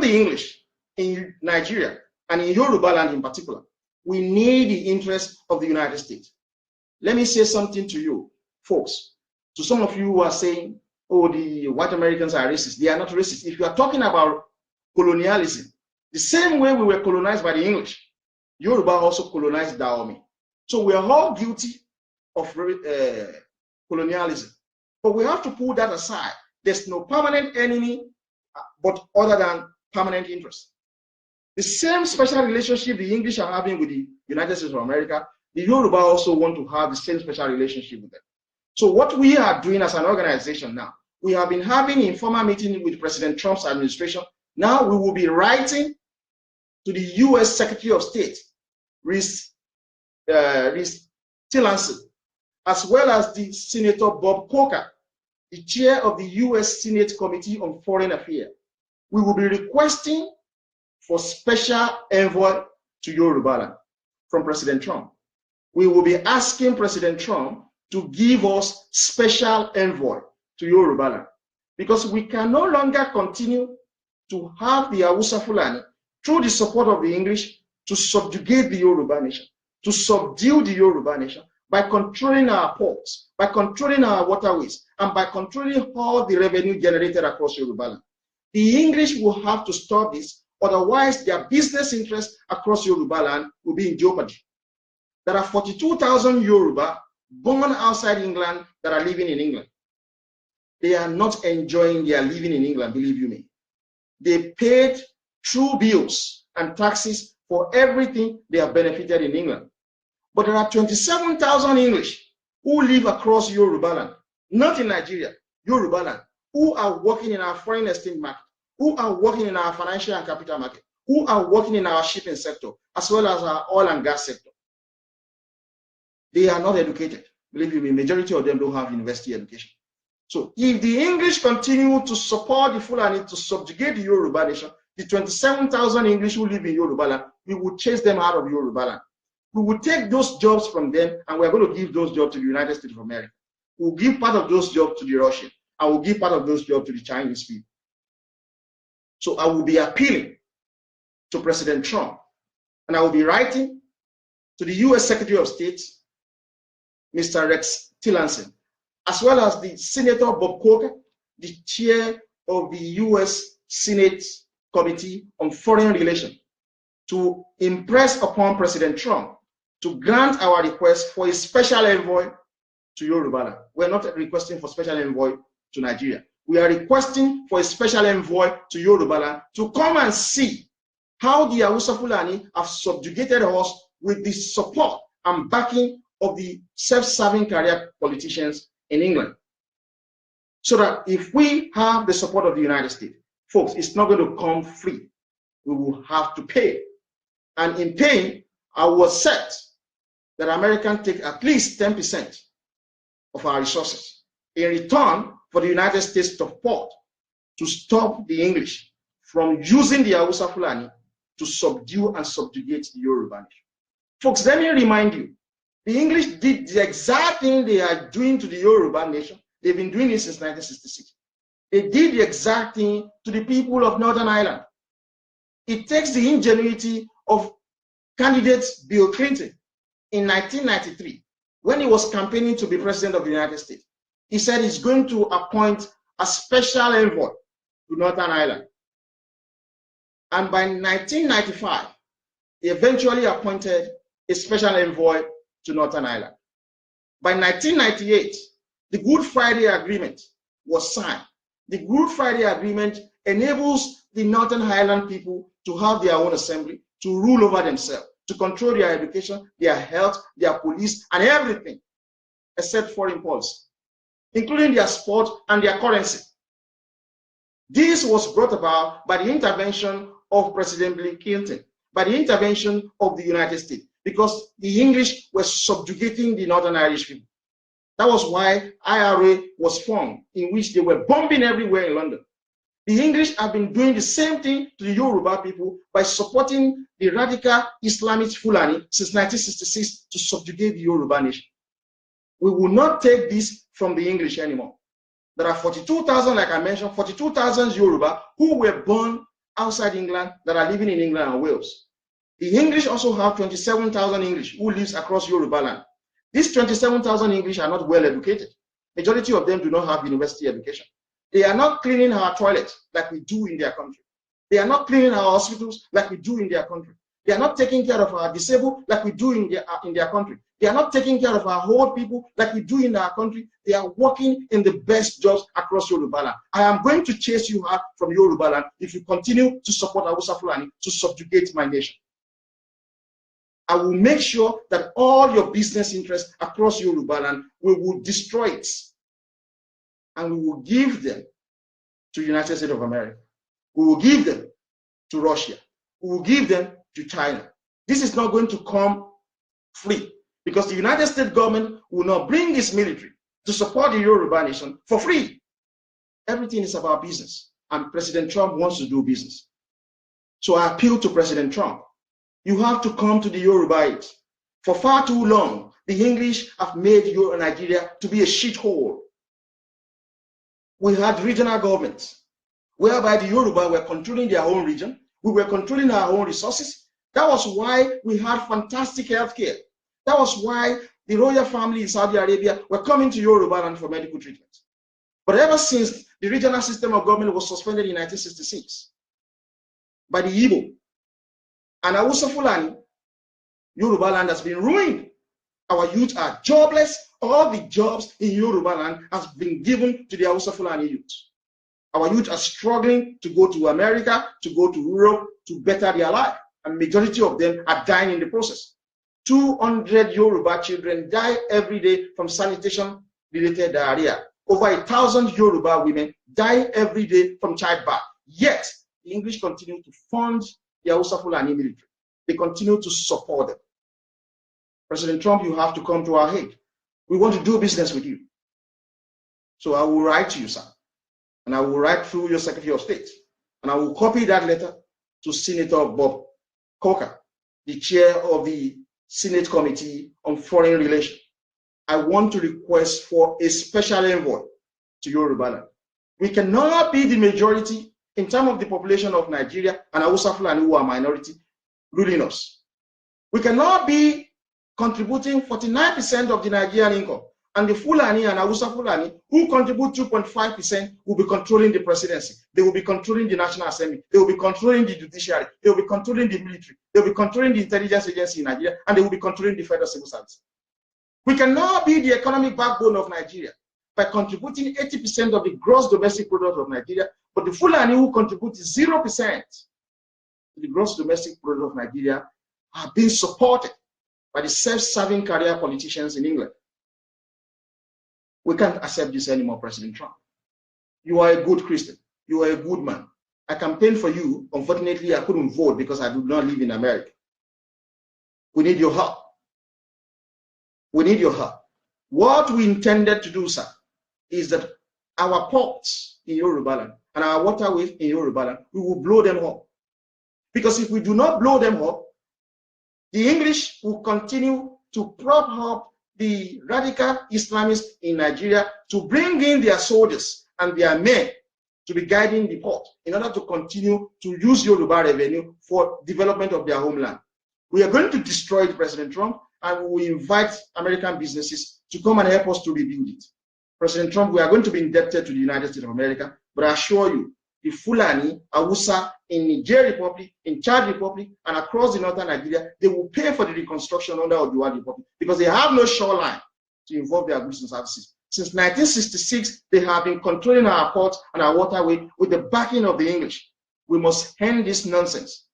the English in Nigeria and in Yoruba land in particular, we need the interest of the United States. Let me say something to you, folks. To some of you who are saying, oh, the white Americans are racist. They are not racist. If you are talking about colonialism, the same way we were colonized by the English, Yoruba also colonized Dahomey. So we are all guilty of colonialism. But we have to put that aside. There's no permanent enemy but other than permanent interest. The same special relationship the English are having with the United States of America, the Yoruba also want to have the same special relationship with them. So what we are doing as an organization now, we have been having informal meetings with President Trump's administration. Now we will be writing to the U.S. Secretary of State, Reese Tillerson, as well as the Senator Bob Corker, the chair of the U.S. Senate Committee on Foreign Affairs. We will be requesting for special envoy to Yoruba land from President Trump. We will be asking President Trump to give us special envoy to Yoruba land, because we can no longer continue to have the Hausa Fulani, through the support of the English, to subjugate the Yoruba nation, to subdue the Yoruba nation by controlling our ports, by controlling our waterways, and by controlling all the revenue generated across Yoruba land. The English will have to stop this, otherwise their business interests across Yoruba land will be in jeopardy. There are 42,000 Yoruba born outside England that are living in England. They are not enjoying their living in England, believe you me. They paid true bills and taxes for everything they have benefited in England. But there are 27,000 English who live across Yoruba land, not in Nigeria, Yoruba land, who are working in our foreign exchange market, who are working in our financial and capital market, who are working in our shipping sector, as well as our oil and gas sector. They are not educated. Believe me, majority of them don't have university education. So if the English continue to support the Fulani to subjugate the Yoruba nation, the 27,000 English who live in Yoruba land, we will chase them out of Yoruba land. We will take those jobs from them and we're going to give those jobs to the United States of America. We'll give part of those jobs to the Russians and we'll give part of those jobs to the Chinese people. So I will be appealing to President Trump and I will be writing to the U.S. Secretary of State, Mr. Rex Tillerson, as well as the Senator Bob Corker, the chair of the U.S. Senate Committee on Foreign Relations, to impress upon President Trump to grant our request for a special envoy to Yoruba land. We're not requesting for special envoy to Nigeria. We are requesting for a special envoy to Yoruba land to come and see how the Hausa Fulani have subjugated us with the support and backing of the self-serving career politicians in England. So that if we have the support of the United States, folks, it's not going to come free. We will have to pay. And in paying, I will accept that Americans take at least 10% of our resources. In return, for the United States support to stop the English from using the Hausa Fulani to subdue and subjugate the Yoruba nation. Folks, let me remind you, the English did the exact thing they are doing to the Yoruba nation. They've been doing it since 1966. They did the exact thing to the people of Northern Ireland. It takes the ingenuity of candidate Bill Clinton in 1993, when he was campaigning to be president of the United States. He said he's going to appoint a special envoy to Northern Ireland. And by 1995, he eventually appointed a special envoy to Northern Ireland. By 1998, the Good Friday Agreement was signed. The Good Friday Agreement enables the Northern Ireland people to have their own assembly, to rule over themselves, to control their education, their health, their police, and everything except foreign policy, including their sport and their currency. This was brought about by the intervention of President Bill Clinton, by the intervention of the United States, because the English were subjugating the Northern Irish people. That was why IRA was formed, in which they were bombing everywhere in London. The English have been doing the same thing to the Yoruba people by supporting the radical Islamist Fulani since 1966 to subjugate the Yoruba nation. We will not take this from the English anymore. There are 42,000, like I mentioned, 42,000 Yoruba who were born outside England that are living in England and Wales. The English also have 27,000 English who lives across Yoruba land. These 27,000 English are not well educated. Majority of them do not have university education. They are not cleaning our toilets like we do in their country. They are not cleaning our hospitals like we do in their country. They are not taking care of our disabled like we do in their country. They are not taking care of our old people like we do in our country. They are working in the best jobs across Yoruba land. I am going to chase you out from Yoruba land if you continue to support Hausa Fulani to subjugate my nation. I will make sure that all your business interests across Yoruba land, we will destroy it. And we will give them to the United States of America. We will give them to Russia. We will give them to China. This is not going to come free, because the United States government will not bring its military to support the Yoruba nation for free. Everything is about business, and President Trump wants to do business. So I appeal to President Trump. You have to come to the Yoruba. For far too long, the English have made Nigeria to be a shithole. We had regional governments whereby the Yoruba were controlling their own region. We were controlling our own resources. That was why we had fantastic healthcare. That was why the royal family in Saudi Arabia were coming to Yoruba land for medical treatment. But ever since the regional system of government was suspended in 1966 by the Igbo and Hausa Fulani, Yoruba land has been ruined. Our youth are jobless. All the jobs in Yoruba land has been given to the Hausa Fulani youth. Our youth are struggling to go to America, to go to Europe, to better their life. And majority of them are dying in the process. 200 Yoruba children die every day from sanitation-related diarrhea. Over 1,000 Yoruba women die every day from childbirth. Yet, the English continue to fund the Hausa Fulani military. They continue to support them. President Trump, you have to come to our aid. We want to do business with you. So I will write to you, sir. And I will write through your Secretary of State. And I will copy that letter to Senator Bob Corker, the chair of the Senate Committee on Foreign Relations. I want to request for a special envoy to Yoruba land. We cannot be the majority in terms of the population of Nigeria and Hausa Fulani who are minority ruling us. We cannot be contributing 49% of the Nigerian income, and the Fulani and Hausa Fulani who contribute 2.5% will be controlling the presidency. They will be controlling the National Assembly. They will be controlling the judiciary. They will be controlling the military. They will be controlling the intelligence agency in Nigeria, and they will be controlling the federal civil service. We cannot be the economic backbone of Nigeria by contributing 80% of the gross domestic product of Nigeria, but the Fulani who contribute 0% to the gross domestic product of Nigeria are being supported by the self-serving career politicians in England. We can't accept this anymore, President Trump. You are a good Christian. You are a good man. I campaigned for you. Unfortunately, I couldn't vote because I do not live in America. We need your help. We need your help. What we intended to do, sir, is that our ports in Yoruba land and our waterways in Yoruba land, we will blow them up. Because if we do not blow them up, the English will continue to prop up the radical Islamists in Nigeria to bring in their soldiers and their men to be guiding the port in order to continue to use Yoruba revenue for development of their homeland. We are going to destroy President Trump, and we will invite American businesses to come and help us to rebuild it. President Trump, we are going to be indebted to the United States of America, but I assure you, the Fulani, Hausa, in Niger Republic, in Chad Republic, and across the northern Nigeria, they will pay for the reconstruction under Oduwa Republic because they have no shoreline to involve their goods and services. Since 1966, they have been controlling our ports and our waterway with the backing of the English. We must end this nonsense.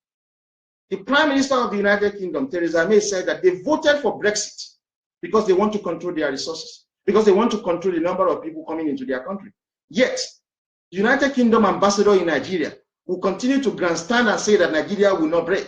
The Prime Minister of the United Kingdom, Theresa May, said that they voted for Brexit because they want to control their resources, because they want to control the number of people coming into their country. Yet, the United Kingdom ambassador in Nigeria will continue to grandstand and say that Nigeria will not break.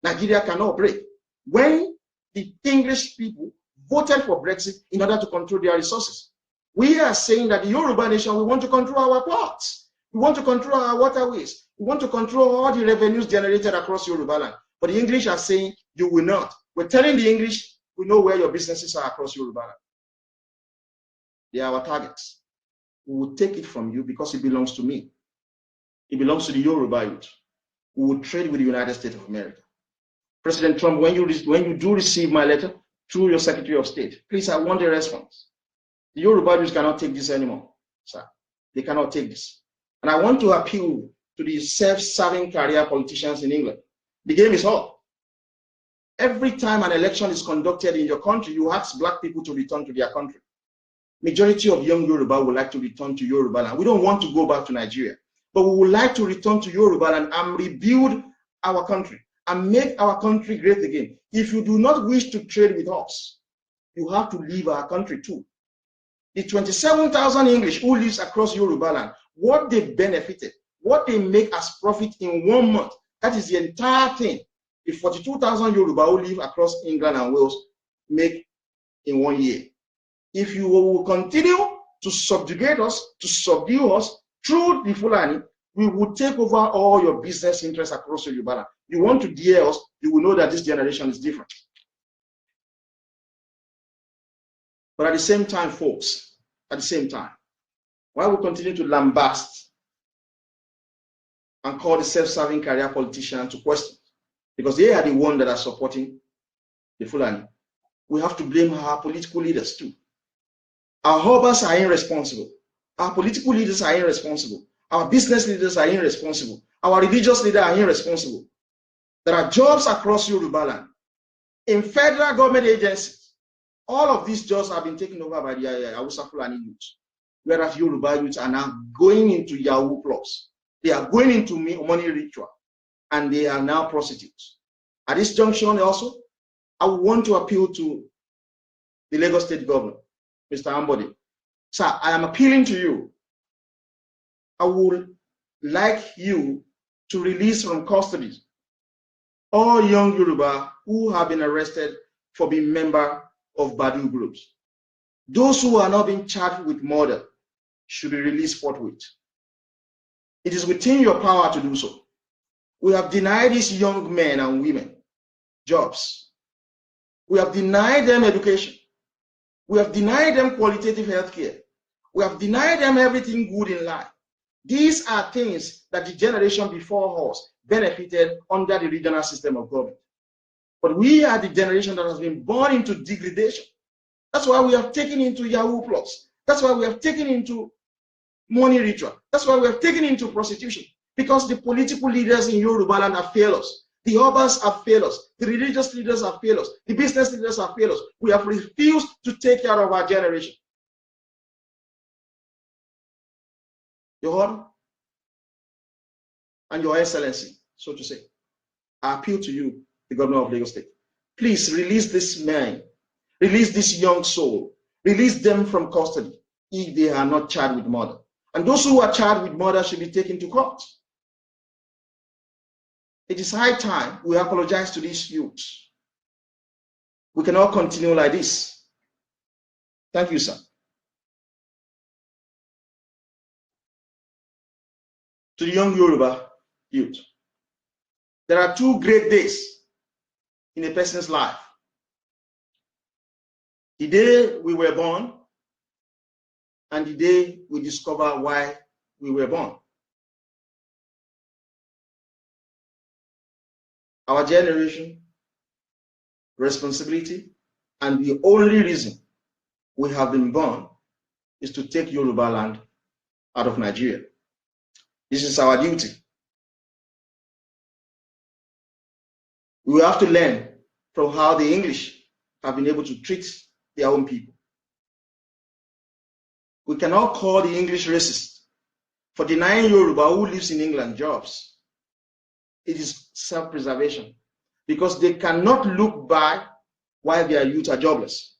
Nigeria cannot break. When the English people voted for Brexit in order to control their resources. We are saying that the Yoruba nation, we want to control our ports. We want to control our waterways. We want to control all the revenues generated across Yoruba land. But the English are saying, you will not. We're telling the English, we know where your businesses are across Yoruba land. They are our targets. We will take it from you because it belongs to me. It belongs to the Yoruba youth. We will trade with the United States of America. President Trump, when you do receive my letter through your Secretary of State, please, I want a response. The Yoruba youth cannot take this anymore, sir. They cannot take this. And I want to appeal to the self-serving career politicians in England. The game is up. Every time an election is conducted in your country, you ask black people to return to their country. Majority of young Yoruba would like to return to Yoruba land. We don't want to go back to Nigeria, but we would like to return to Yoruba land and rebuild our country and make our country great again. If you do not wish to trade with us, you have to leave our country too. The 27,000 English who lives across Yoruba land, what they benefited, what they make as profit in 1 month, that is the entire thing. The 42,000 Yoruba who live across England and Wales make in 1 year. If you will continue to subjugate us, to subdue us through the Fulani, we will take over all your business interests across Yoruba land. You want to dare us, you will know that this generation is different. But at the same time, folks, at the same time, while we continue to lambast and call the self-serving career politicians to question, because they are the ones that are supporting the Fulani, we have to blame our political leaders too. Our harbors are irresponsible. Our political leaders are irresponsible. Our business leaders are irresponsible. Our religious leaders are irresponsible. There are jobs across Yoruba land. In federal government agencies, all of these jobs have been taken over by the Hausa Fulani youth, whereas Yoruba youths are now going into Yahoo Plus. They are going into money ritual, and they are now prostitutes. At this junction also, I want to appeal to the Lagos State Governor, Mr. Ambode. Sir, I am appealing to you. I would like you to release from custody all young Yoruba who have been arrested for being member of Badu groups. Those who are not being charged with murder should be released forthwith. It is within your power to do so. We have denied these young men and women jobs. We have denied them education. We have denied them qualitative health care. We have denied them everything good in life. These are things that the generation before us benefited under the regional system of government. But we are the generation that has been born into degradation. That's why we have taken into Yahoo Plus. That's why we have taken into money ritual. That's why we have taken into prostitution. Because the political leaders in Yoruba land have failed us. The urbans have failed us. The religious leaders have failed us. The business leaders have failed us. We have refused to take care of our generation. Your Honor and Your Excellency, so to say, I appeal to you, the Governor of Lagos State. Please release this man, release this young soul, release them from custody if they are not charged with murder. And those who are charged with murder should be taken to court. It is high time we apologize to these youths. We cannot continue like this. Thank you, sir. to the young Yoruba youth. There are two great days in a person's life. The day we were born and the day we discover why we were born. Our generation, responsibility, and the only reason we have been born is to take Yoruba land out of Nigeria. This is our duty. We have to learn from how the English have been able to treat their own people. We cannot call the English racist for denying Yoruba who lives in England jobs. It is self-preservation because they cannot look back while their youth are jobless.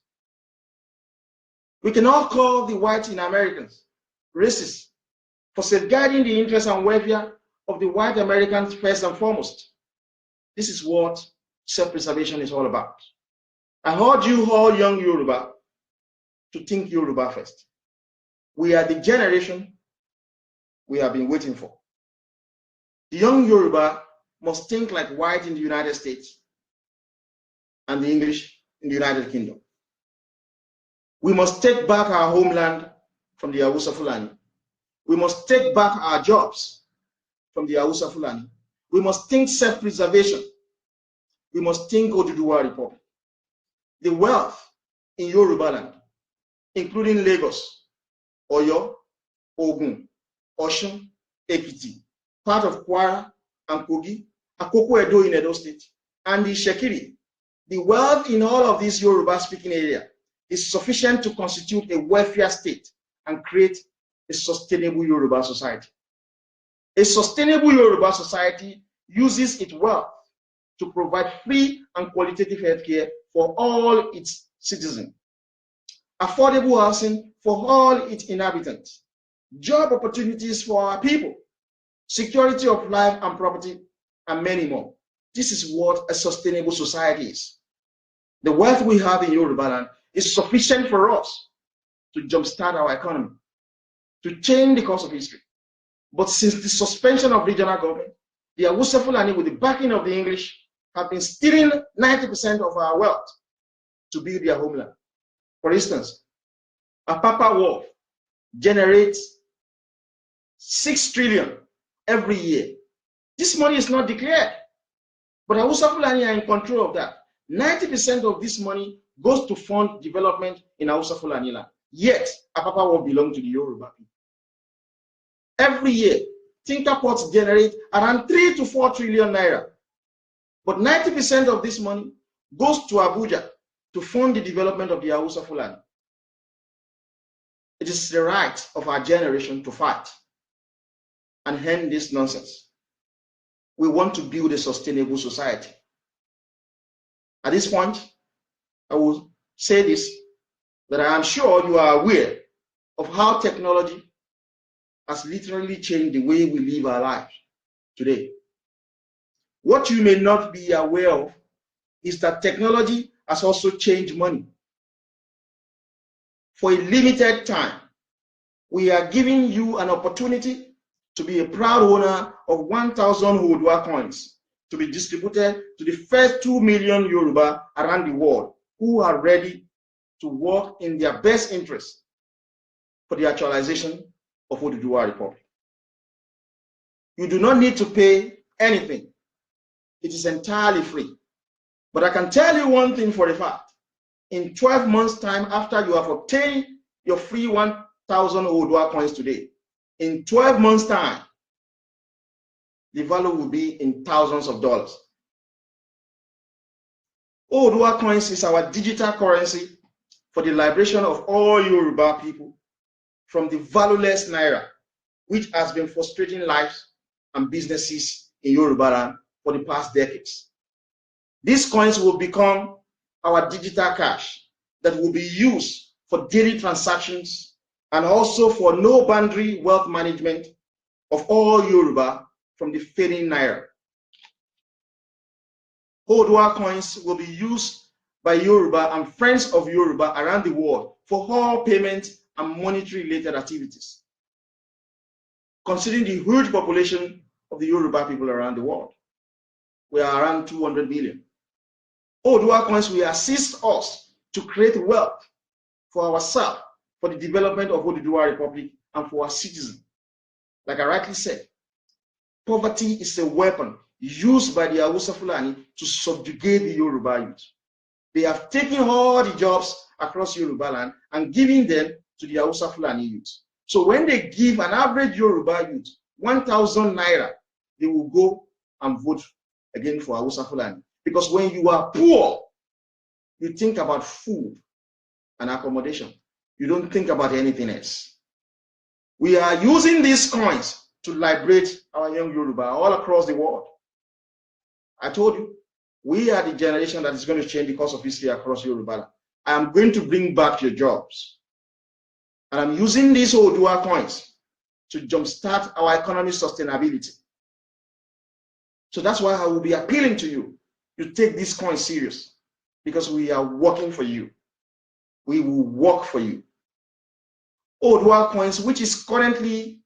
We cannot call the whites in Americans racist for safeguarding the interests and welfare of the white Americans first and foremost. This is what self-preservation is all about. I urge you all young Yoruba to think Yoruba first. We are the generation we have been waiting for. The young Yoruba must think like white in the United States and the English in the United Kingdom. We must take back our homeland from the Hausa Fulani. We must take back our jobs from the Hausa Fulani. We must think self-preservation. We must think Oduduwa Republic. The wealth in Yoruba land, including Lagos, Oyo, Ogun, Osun, Ekiti, part of Kwara and Kogi, Akoko Edo in Edo State, and the Shekiri. The wealth in all of these Yoruba-speaking area is sufficient to constitute a welfare state and create a sustainable Yoruba society. A sustainable Yoruba society uses its wealth to provide free and qualitative healthcare for all its citizens, affordable housing for all its inhabitants, job opportunities for our people, security of life and property, and many more. This is what a sustainable society is. The wealth we have in Yoruba land is sufficient for us to jumpstart our economy, to change the course of history. But since the suspension of regional government, the Hausa Fulani, with the backing of the English, have been stealing 90% of our wealth to build their homeland. For instance, Apapa Wharf generates 6 trillion every year. This money is not declared, but Hausa Fulani are in control of that. 90% of this money goes to fund development in Hausa Fulani land. Yet, Apapa Wharf belongs to the Yoruba people. Every year, Tinker Ports generate around 3 to 4 trillion naira. But 90% of this money goes to Abuja to fund the development of the Hausa Fulani. It is the right of our generation to fight and end this nonsense. We want to build a sustainable society. At this point, I will say this, that I am sure you are aware of how technology has literally changed the way we live our lives today. What you may not be aware of is that technology has also changed money. For a limited time, we are giving you an opportunity to be a proud owner of 1,000 Oodua coins to be distributed to the first 2 million Yoruba around the world who are ready to work in their best interest for the actualization of Oduduwa Republic. You do not need to pay anything. It is entirely free. But I can tell you one thing for a fact. In 12 months' time, after you have obtained your free 1,000 Oodua coins today, in 12 months' time, the value will be in thousands of dollars. Oodua coins is our digital currency for the liberation of all Yoruba people from the valueless naira, which has been frustrating lives and businesses in Yoruba land for the past decades. These coins will become our digital cash that will be used for daily transactions and also for no boundary wealth management of all Yoruba from the fading naira. Oodua coins will be used by Yoruba and friends of Yoruba around the world for all payment and monetary related activities. considering the huge population of the Yoruba people around the world. We are around 200 million. Oodua coins will assist us to create wealth for ourselves, for the development of Oodua Republic, and for our citizens. Like I rightly said, poverty is a weapon used by the Hausa Fulani to subjugate the Yoruba youth. They have taken all the jobs across Yoruba land and given them to the Hausa Fulani youth. So when they give an average Yoruba youth 1,000 naira, they will go and vote again for Hausa Fulani. Because when you are poor, you think about food and accommodation. You don't think about anything else. We are using these coins to liberate our young Yoruba all across the world. I told you, we are the generation that is going to change the course of history across Yoruba. I am going to bring back your jobs. And I'm using these Oodua coins to jumpstart our economic sustainability. So that's why I will be appealing to you. You take these coins serious, because we are working for you. We will work for you. Oodua coins, which is currently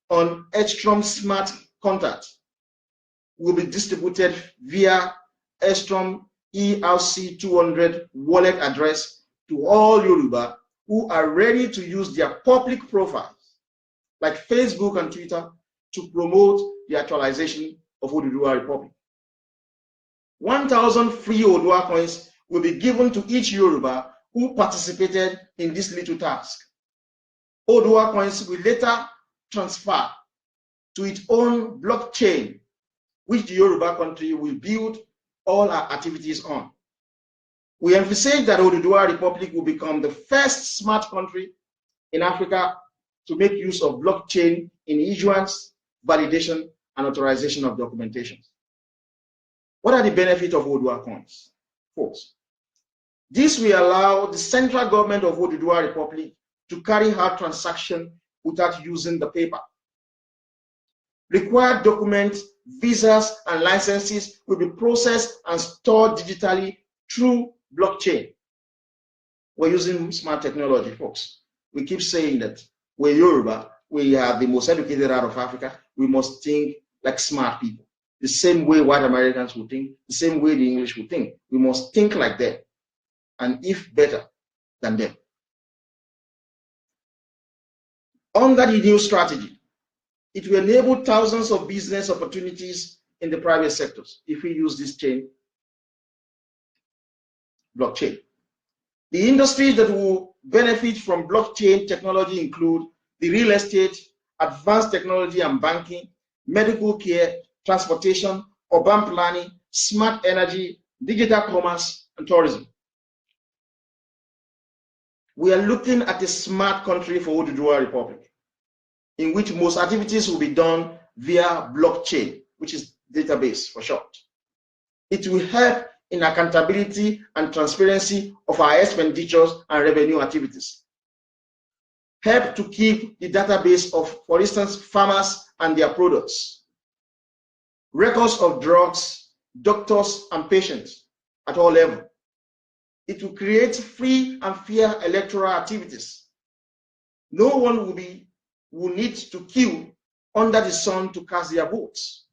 on Edstrom Smart Contract, will be distributed via Edstrom ERC200 wallet address to all Yoruba who are ready to use their public profiles, like Facebook and Twitter, to promote the actualization of Oodua Republic. 1,000 free Oodua coins will be given to each Yoruba who participated in this little task. Oodua coins will later transfer to its own blockchain, which the Yoruba country will build all our activities on. We emphasize that Oodua Republic will become the first smart country in Africa to make use of blockchain in issuance, validation, and authorization of documentation. What are the benefits of Oodua coins? Folks, this will allow the central government of Oodua Republic to carry out transactions without using the paper. Required documents, visas, and licenses will be processed and stored digitally through blockchain. We're using smart technology, folks. We keep saying that we're Yoruba, we are the most educated out of Africa. We must think like smart people. The same way white Americans would think, the same way the English would think. We must think like them, and if better than them. Under the new strategy, it will enable thousands of business opportunities in the private sectors if we use this blockchain. The industries that will benefit from blockchain technology include the real estate, advanced technology and banking, medical care, transportation, urban planning, smart energy, digital commerce, and tourism. We are looking at a smart country for Oodua Republic, in which most activities will be done via blockchain, which is database for short. It will help in accountability and transparency of our expenditures and revenue activities. Help to keep the database of, for instance, farmers and their products, records of drugs, doctors, and patients at all levels. It will create free and fair electoral activities. No one will need to queue under the sun to cast their votes.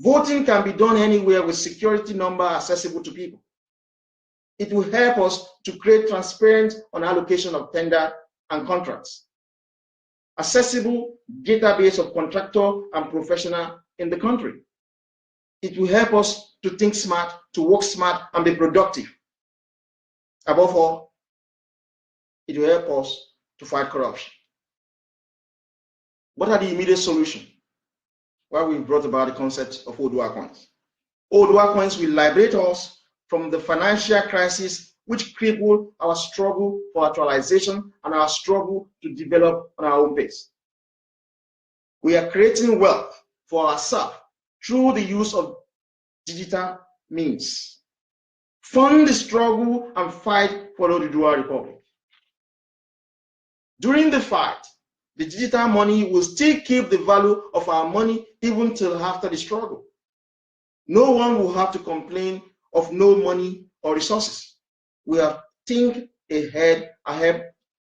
Voting can be done anywhere with security number accessible to people. It will help us to create transparent on allocation of tender and contracts. Accessible database of contractor and professional in the country. It will help us to think smart, to work smart, and be productive. Above all, it will help us to fight corruption. What are the immediate solutions? Well, we've brought about the concept of Oodua coins. Oodua coins will liberate us from the financial crisis which crippled our struggle for actualization and our struggle to develop on our own pace. We are creating wealth for ourselves through the use of digital means. Fund the struggle and fight for the Oodua Republic. During the fight, the digital money will still keep the value of our money even till after the struggle. No one will have to complain of no money or resources. We have think ahead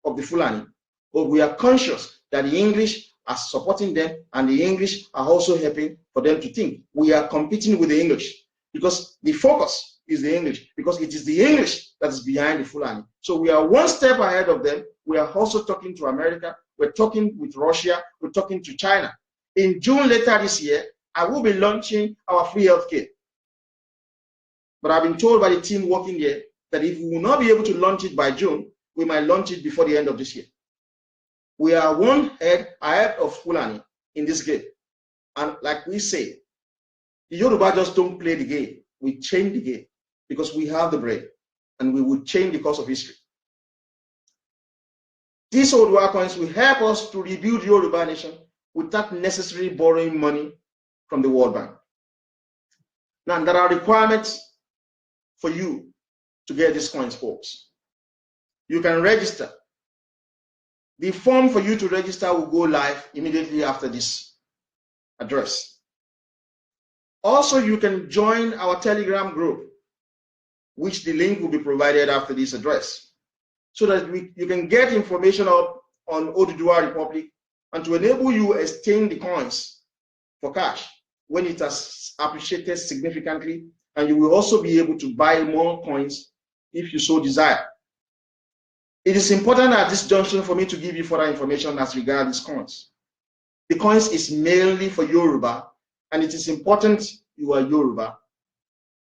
of the Fulani, but we are conscious that the English are supporting them, and the English are also helping for them to think. We are competing with the English because the focus is the English, because it is the English that is behind the Fulani. So we are one step ahead of them. We are also talking to America. We're talking with Russia. We're talking to China. In June later this year, I will be launching our free healthcare. But I've been told by the team working there that if we will not be able to launch it by June, we might launch it before the end of this year. We are one head ahead of Fulani in this game. And like we say, the Yoruba just don't play the game. We change the game because we have the brain, and we will change the course of history. These Odua coins will help us to rebuild the Yoruba nation without necessarily borrowing money from the World Bank. Now, there are requirements for you to get these coins, folks. You can register. The form for you to register will go live immediately after this address. Also, you can join our Telegram group, which the link will be provided after this address, so that you can get information up on Oduduwa Republic and to enable you exchange the coins for cash when it has appreciated significantly, and you will also be able to buy more coins if you so desire. It is important at this junction for me to give you further information as regards these coins. The coins is mainly for Yoruba, and it is important you are Yoruba.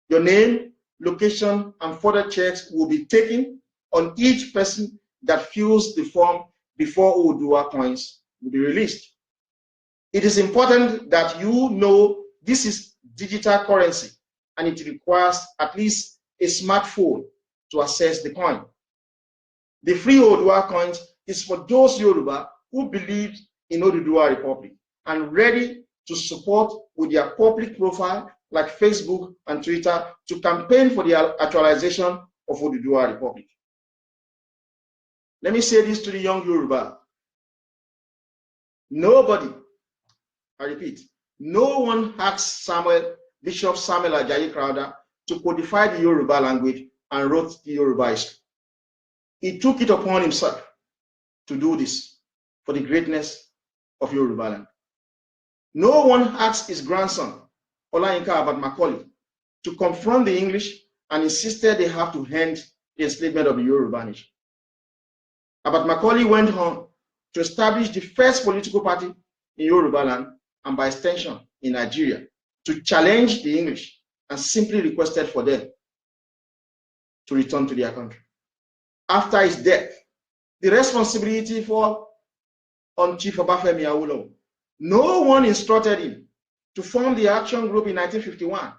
Your name, location, and further checks will be taken on each person that fills the form before Oduduwa coins will be released. It is important that you know this is digital currency, and it requires at least a smartphone to access the coin. The free Oduduwa coins is for those Yoruba who believe in Oduduwa Republic and ready to support with their public profile like Facebook and Twitter to campaign for the actualization of Oduduwa Republic. Let me say this to the young Yoruba. Nobody, I repeat, no one asked Bishop Samuel Ajayi Crowther to codify the Yoruba language and wrote the Yoruba history. He took it upon himself to do this for the greatness of Yoruba land. No one asked his grandson, Olayinka Abat Macaulay, to confront the English and insisted they have to end the enslavement of the Yoruba nation. Abat Macaulay went on to establish the first political party in Yoruba land and by extension in Nigeria to challenge the English and simply requested for them to return to their country. After his death, the responsibility fell on Chief Obafemi Awolowo. No one instructed him to form the action group in 1951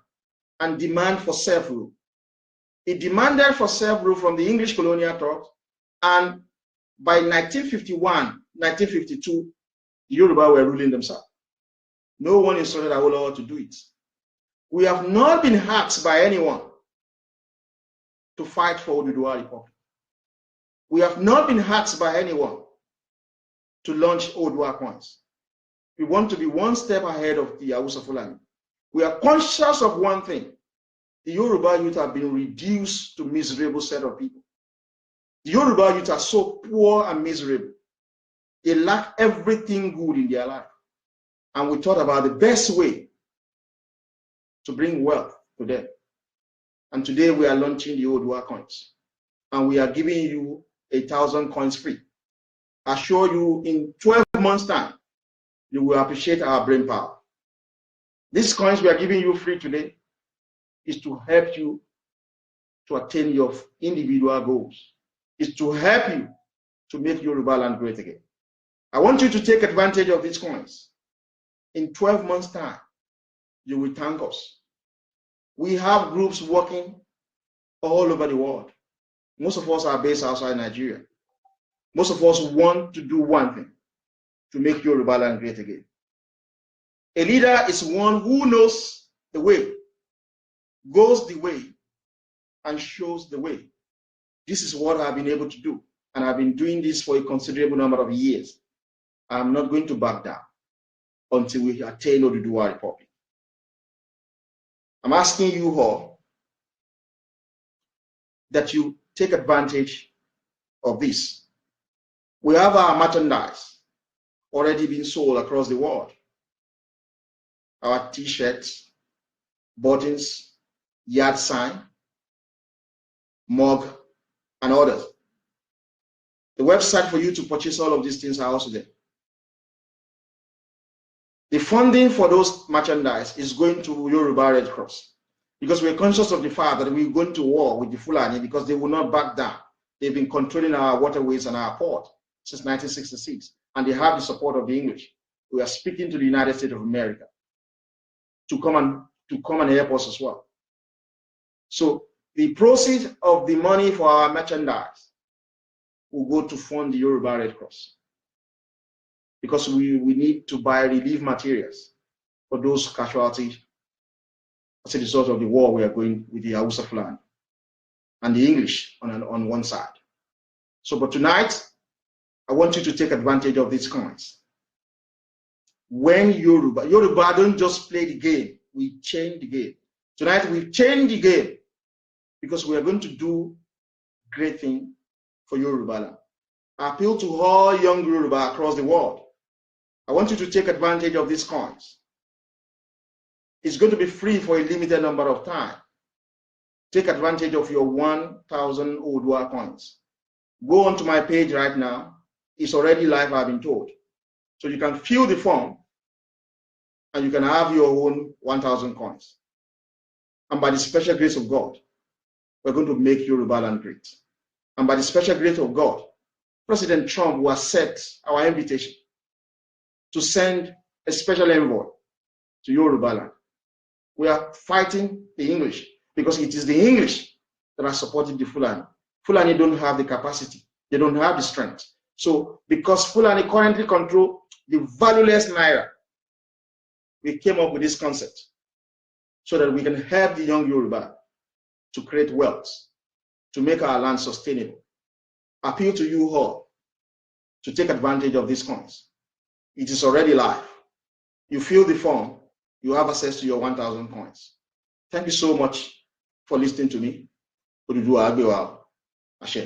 and demand for self-rule. He demanded for self-rule from the English colonial thought, and by 1951, 1952, the Yoruba were ruling themselves. No one instructed Awolowo to do it. We have not been asked by anyone to fight for Oduduwa Republic. We have not been asked by anyone to launch Oduduwa coins. We want to be one step ahead of the Hausa Fulani. We are conscious of one thing. The Yoruba youth have been reduced to a miserable set of people. The Yoruba youth are so poor and miserable. They lack everything good in their life. And we thought about the best way to bring wealth to them. And today we are launching the Oduduwa coins. And we are giving you 1,000 coins free. I assure you in 12 months' time, you will appreciate our brain power. These coins we are giving you free today is to help you to attain your individual goals. It's to help you to make Yoruba land great again. I want you to take advantage of these coins. In 12 months' time, you will thank us. We have groups working all over the world. Most of us are based outside Nigeria. Most of us want to do one thing, to make Yoruba land great again. A leader is one who knows the way, goes the way, and shows the way. This is what I've been able to do, and I've been doing this for a considerable number of years. I'm not going to back down until we attain Oduduwa Republic. I'm asking you all that you take advantage of this. We have our merchandise, already being sold across the world. Our t-shirts, buttons, yard sign, mug, and others. The website for you to purchase all of these things are also there. The funding for those merchandise is going to Yoruba Red Cross, because we're conscious of the fact that we're going to war with the Fulani because they will not back down. They've been controlling our waterways and our port since 1966, and they have the support of the English. We are speaking to the United States of America to come and help us as well. So the proceeds of the money for our merchandise will go to fund the Yoruba Red Cross, because we need to buy relief materials for those casualties as a result of the war we are going with the Hausa Fulani and the English on one side. So, but tonight, I want you to take advantage of these coins. When Yoruba don't just play the game, we change the game. Tonight, we change the game because we are going to do great thing for Yoruba land. I appeal to all young Yoruba across the world. I want you to take advantage of these coins. It's going to be free for a limited number of time. Take advantage of your 1,000 Odua coins. Go onto my page right now. It's already live, I've been told. So you can fill the form and you can have your own 1,000 coins. And by the special grace of God, we're going to make Yoruba land great. And by the special grace of God, President Trump will accept our invitation to send a special envoy to Yoruba land. We are fighting the English because it is the English that are supporting the Fulani. Fulani don't have the capacity. They don't have the strength. So because Fulani currently control the valueless Naira, we came up with this concept so that we can help the young Yoruba to create wealth, to make our land sustainable. Appeal to you all to take advantage of these coins. It is already live. You fill the form, you have access to your 1,000 coins. Thank you so much for listening to me. Ashe.